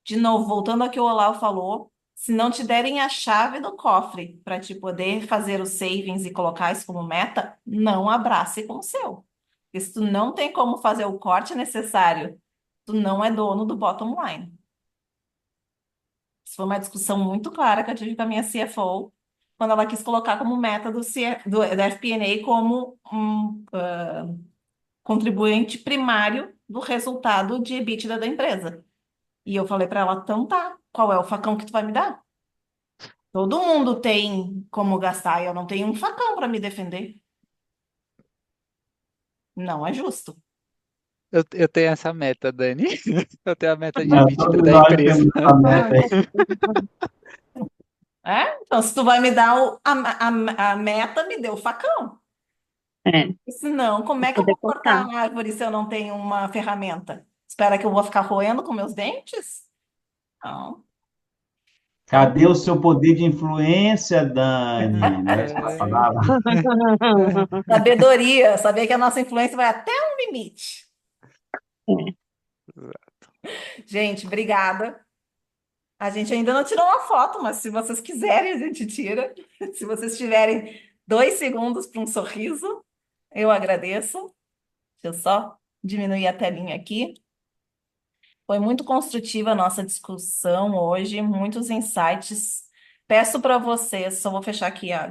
De novo, voltando ao que o Olavo falou, se não te derem a chave do cofre para te poder fazer os savings e colocar isso como meta, não abrace como seu. Porque se tu não tem como fazer o corte necessário, tu não é dono do bottom line. Isso foi uma discussão muito clara que eu tive com a minha CFO, quando ela quis colocar como meta da FP&A como um contribuinte primário do resultado de EBITDA da empresa. E eu falei para ela, então tá, qual é o facão que tu vai me dar? Todo mundo tem como gastar, eu não tenho um facão para me defender. Não é justo. Eu tenho essa meta, Dani. Eu tenho a meta de EBITDA Todos da nós empresa. temos essa meta aí. Então, se tu vai me dar a meta, me dê o facão. É, Senão, como é que eu poder vou cortar cortar. a árvore se eu não tenho uma ferramenta? Espera que eu vou ficar roendo com meus dentes? Não. Então, Cadê o seu poder de influência, Dani? Não era essa a É. palavra? sabedoria, saber que a nossa influência vai até um limite. Gente, obrigada. A gente ainda não tirou uma foto, mas se vocês quiserem, a gente tira. Se vocês tiverem 2 segundos para um sorriso, eu agradeço. Deixa eu só diminuir a telinha aqui. Foi muito construtiva a nossa discussão hoje, muitos insights. Peço para vocês, só vou fechar aqui a gravação.